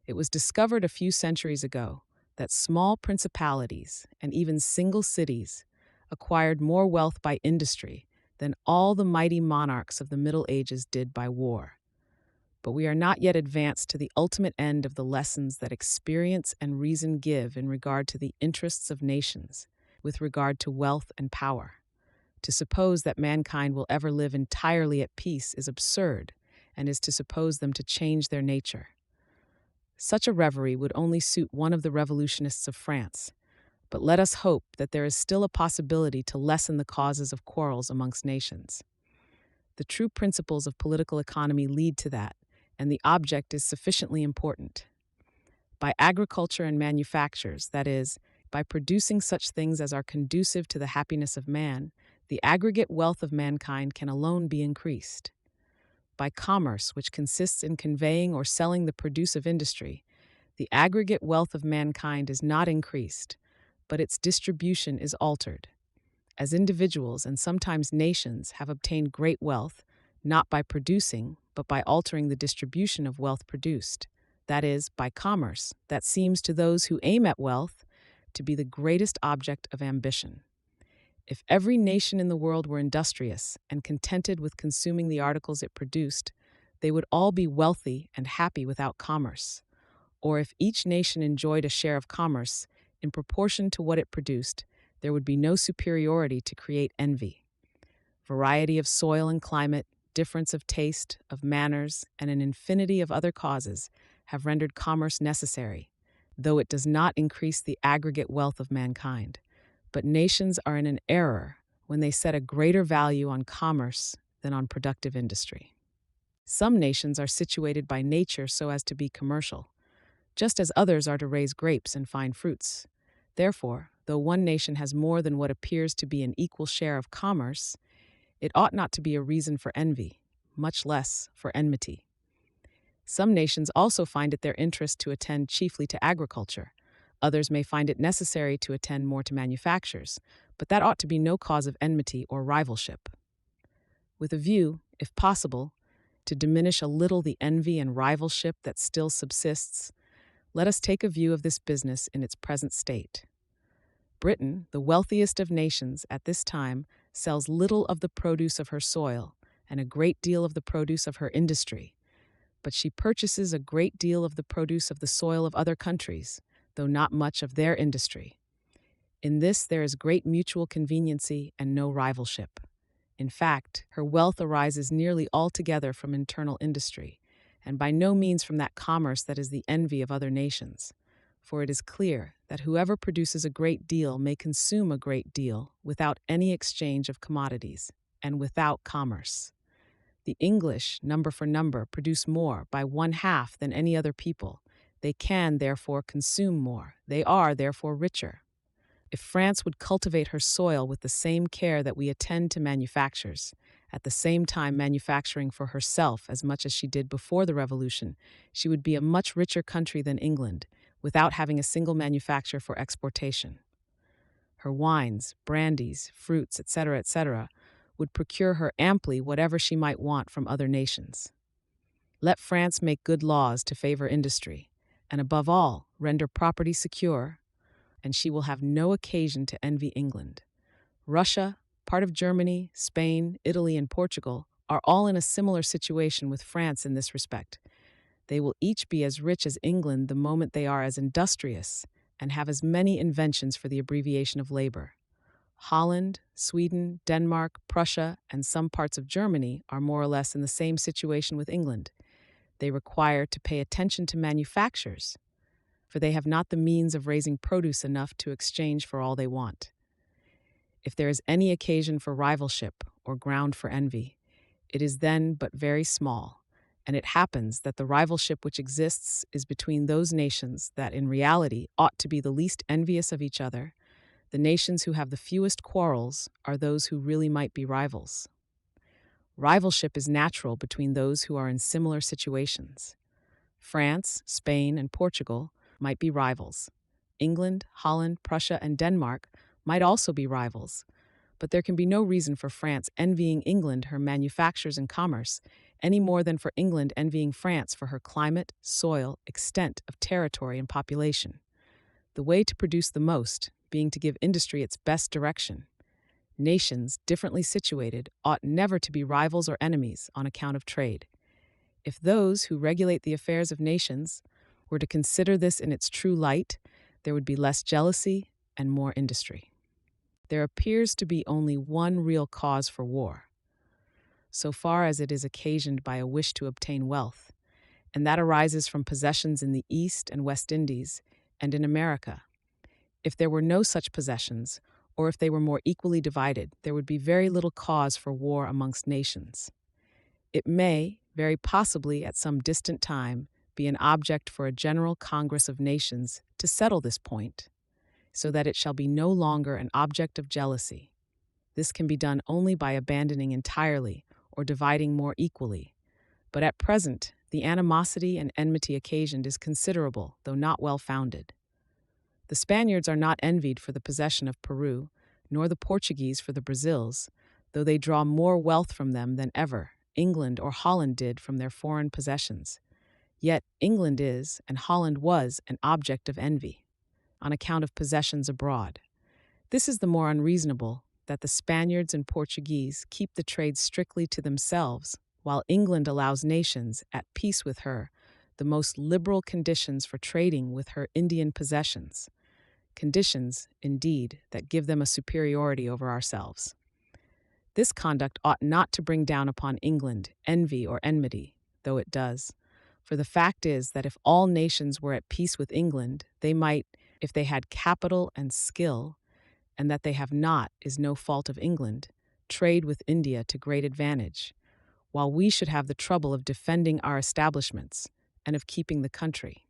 It was discovered a few centuries ago that small principalities and even single cities acquired more wealth by industry than all the mighty monarchs of the Middle Ages did by war. But we are not yet advanced to the ultimate end of the lessons that experience and reason give in regard to the interests of nations, with regard to wealth and power. To suppose that mankind will ever live entirely at peace is absurd, and is to suppose them to change their nature. Such a reverie would only suit one of the revolutionists of France, but let us hope that there is still a possibility to lessen the causes of quarrels amongst nations. The true principles of political economy lead to that, and the object is sufficiently important. By agriculture and manufactures, that is, by producing such things as are conducive to the happiness of man, the aggregate wealth of mankind can alone be increased. By commerce, which consists in conveying or selling the produce of industry, the aggregate wealth of mankind is not increased, but its distribution is altered. As individuals and sometimes nations have obtained great wealth, not by producing, but by altering the distribution of wealth produced, that is, by commerce, that seems to those who aim at wealth to be the greatest object of ambition. If every nation in the world were industrious and contented with consuming the articles it produced, they would all be wealthy and happy without commerce. Or if each nation enjoyed a share of commerce in proportion to what it produced, there would be no superiority to create envy. Variety of soil and climate, difference of taste, of manners, and an infinity of other causes have rendered commerce necessary, though it does not increase the aggregate wealth of mankind. But nations are in an error when they set a greater value on commerce than on productive industry. Some nations are situated by nature so as to be commercial, just as others are to raise grapes and fine fruits. Therefore, though one nation has more than what appears to be an equal share of commerce, it ought not to be a reason for envy, much less for enmity. Some nations also find it their interest to attend chiefly to agriculture. Others may find it necessary to attend more to manufactures, but that ought to be no cause of enmity or rivalship. With a view, if possible, to diminish a little the envy and rivalship that still subsists, let us take a view of this business in its present state. Britain, the wealthiest of nations at this time, sells little of the produce of her soil and a great deal of the produce of her industry, but she purchases a great deal of the produce of the soil of other countries, though not much of their industry. In this there is great mutual conveniency and no rivalship. In fact, her wealth arises nearly altogether from internal industry, and by no means from that commerce that is the envy of other nations. For it is clear that whoever produces a great deal may consume a great deal without any exchange of commodities and without commerce. The English, number for number, produce more by 1/2 than any other people. They can, therefore, consume more. They are, therefore, richer. If France would cultivate her soil with the same care that we attend to manufactures, at the same time manufacturing for herself as much as she did before the Revolution, she would be a much richer country than England, without having a single manufacture for exportation. Her wines, brandies, fruits, etc., would procure her amply whatever she might want from other nations. Let France make good laws to favor industry, and above all, render property secure, and she will have no occasion to envy England. Russia, part of Germany, Spain, Italy, and Portugal are all in a similar situation with France in this respect. They will each be as rich as England the moment they are as industrious and have as many inventions for the abbreviation of labor. Holland, Sweden, Denmark, Prussia, and some parts of Germany are more or less in the same situation with England. They require to pay attention to manufactures, for they have not the means of raising produce enough to exchange for all they want. If there is any occasion for rivalship or ground for envy, it is then but very small, and it happens that the rivalship which exists is between those nations that in reality ought to be the least envious of each other. The nations who have the fewest quarrels are those who really might be rivals. Rivalship is natural between those who are in similar situations. France, Spain, and Portugal might be rivals. England, Holland, Prussia, and Denmark might also be rivals. But there can be no reason for France envying England her manufactures and commerce, any more than for England envying France for her climate, soil, extent of territory, and population. The way to produce the most being to give industry its best direction. Nations, differently situated, ought never to be rivals or enemies on account of trade. If those who regulate the affairs of nations were to consider this in its true light, there would be less jealousy and more industry. There appears to be only one real cause for war, so far as it is occasioned by a wish to obtain wealth, and that arises from possessions in the East and West Indies and in America. If there were no such possessions, or if they were more equally divided, there would be very little cause for war amongst nations. It may, very possibly at some distant time, be an object for a general Congress of Nations to settle this point, so that it shall be no longer an object of jealousy. This can be done only by abandoning entirely or dividing more equally. But at present, the animosity and enmity occasioned is considerable, though not well founded. The Spaniards are not envied for the possession of Peru, nor the Portuguese for the Brazils, though they draw more wealth from them than ever England or Holland did from their foreign possessions. Yet England is, and Holland was, an object of envy, on account of possessions abroad. This is the more unreasonable, that the Spaniards and Portuguese keep the trade strictly to themselves, while England allows nations, at peace with her, the most liberal conditions for trading with her Indian possessions. Conditions, indeed, that give them a superiority over ourselves. This conduct ought not to bring down upon England envy or enmity, though it does. For the fact is that if all nations were at peace with England, they might, if they had capital and skill, and that they have not is no fault of England, trade with India to great advantage, while we should have the trouble of defending our establishments and of keeping the country.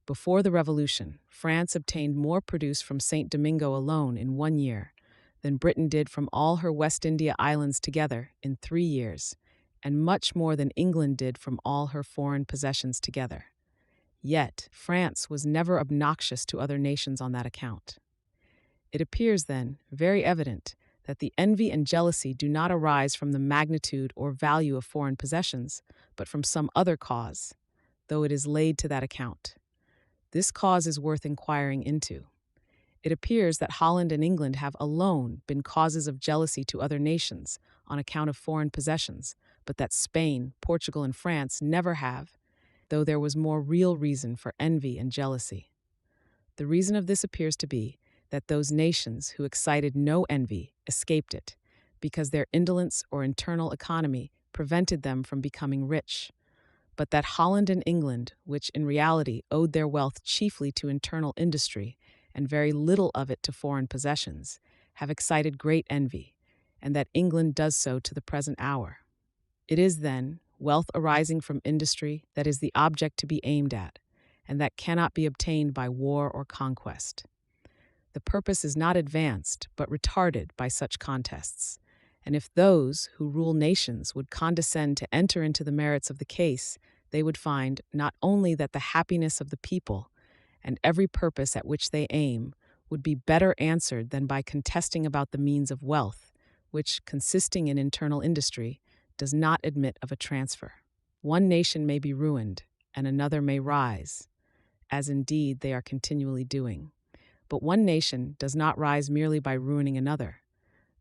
Before the Revolution, France obtained more produce from St. Domingo alone in 1 year than Britain did from all her West India islands together in 3 years, and much more than England did from all her foreign possessions together. Yet, France was never obnoxious to other nations on that account. It appears, then, very evident that the envy and jealousy do not arise from the magnitude or value of foreign possessions, but from some other cause, though it is laid to that account. This cause is worth inquiring into. It appears that Holland and England have alone been causes of jealousy to other nations on account of foreign possessions, but that Spain, Portugal, and France never have, though there was more real reason for envy and jealousy. The reason of this appears to be that those nations who excited no envy escaped it, because their indolence or internal economy prevented them from becoming rich. but that Holland and England, which in reality owed their wealth chiefly to internal industry and very little of it to foreign possessions, have excited great envy, and that England does so to the present hour. It is, then, wealth arising from industry that is the object to be aimed at, and that cannot be obtained by war or conquest. The purpose is not advanced, but retarded by such contests. And if those who rule nations would condescend to enter into the merits of the case, they would find not only that the happiness of the people, and every purpose at which they aim, would be better answered than by contesting about the means of wealth, which, consisting in internal industry, does not admit of a transfer. One nation may be ruined, and another may rise, as indeed they are continually doing. But one nation does not rise merely by ruining another.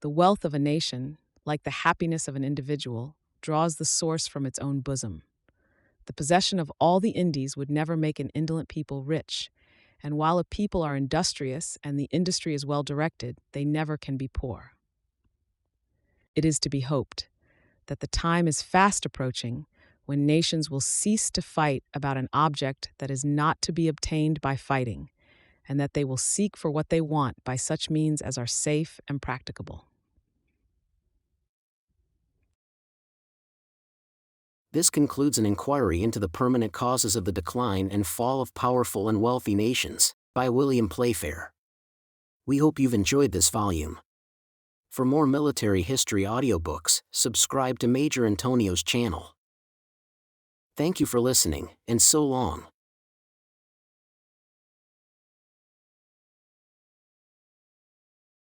The wealth of a nation, like the happiness of an individual, draws the source from its own bosom. The possession of all the Indies would never make an indolent people rich, and while a people are industrious and the industry is well directed, they never can be poor. It is to be hoped that the time is fast approaching when nations will cease to fight about an object that is not to be obtained by fighting, and that they will seek for what they want by such means as are safe and practicable. This concludes an inquiry into the permanent causes of the decline and fall of powerful and wealthy nations, by William Playfair. We hope you've enjoyed this volume. For more military history audiobooks, subscribe to Major Antonio's channel. Thank you for listening, and so long.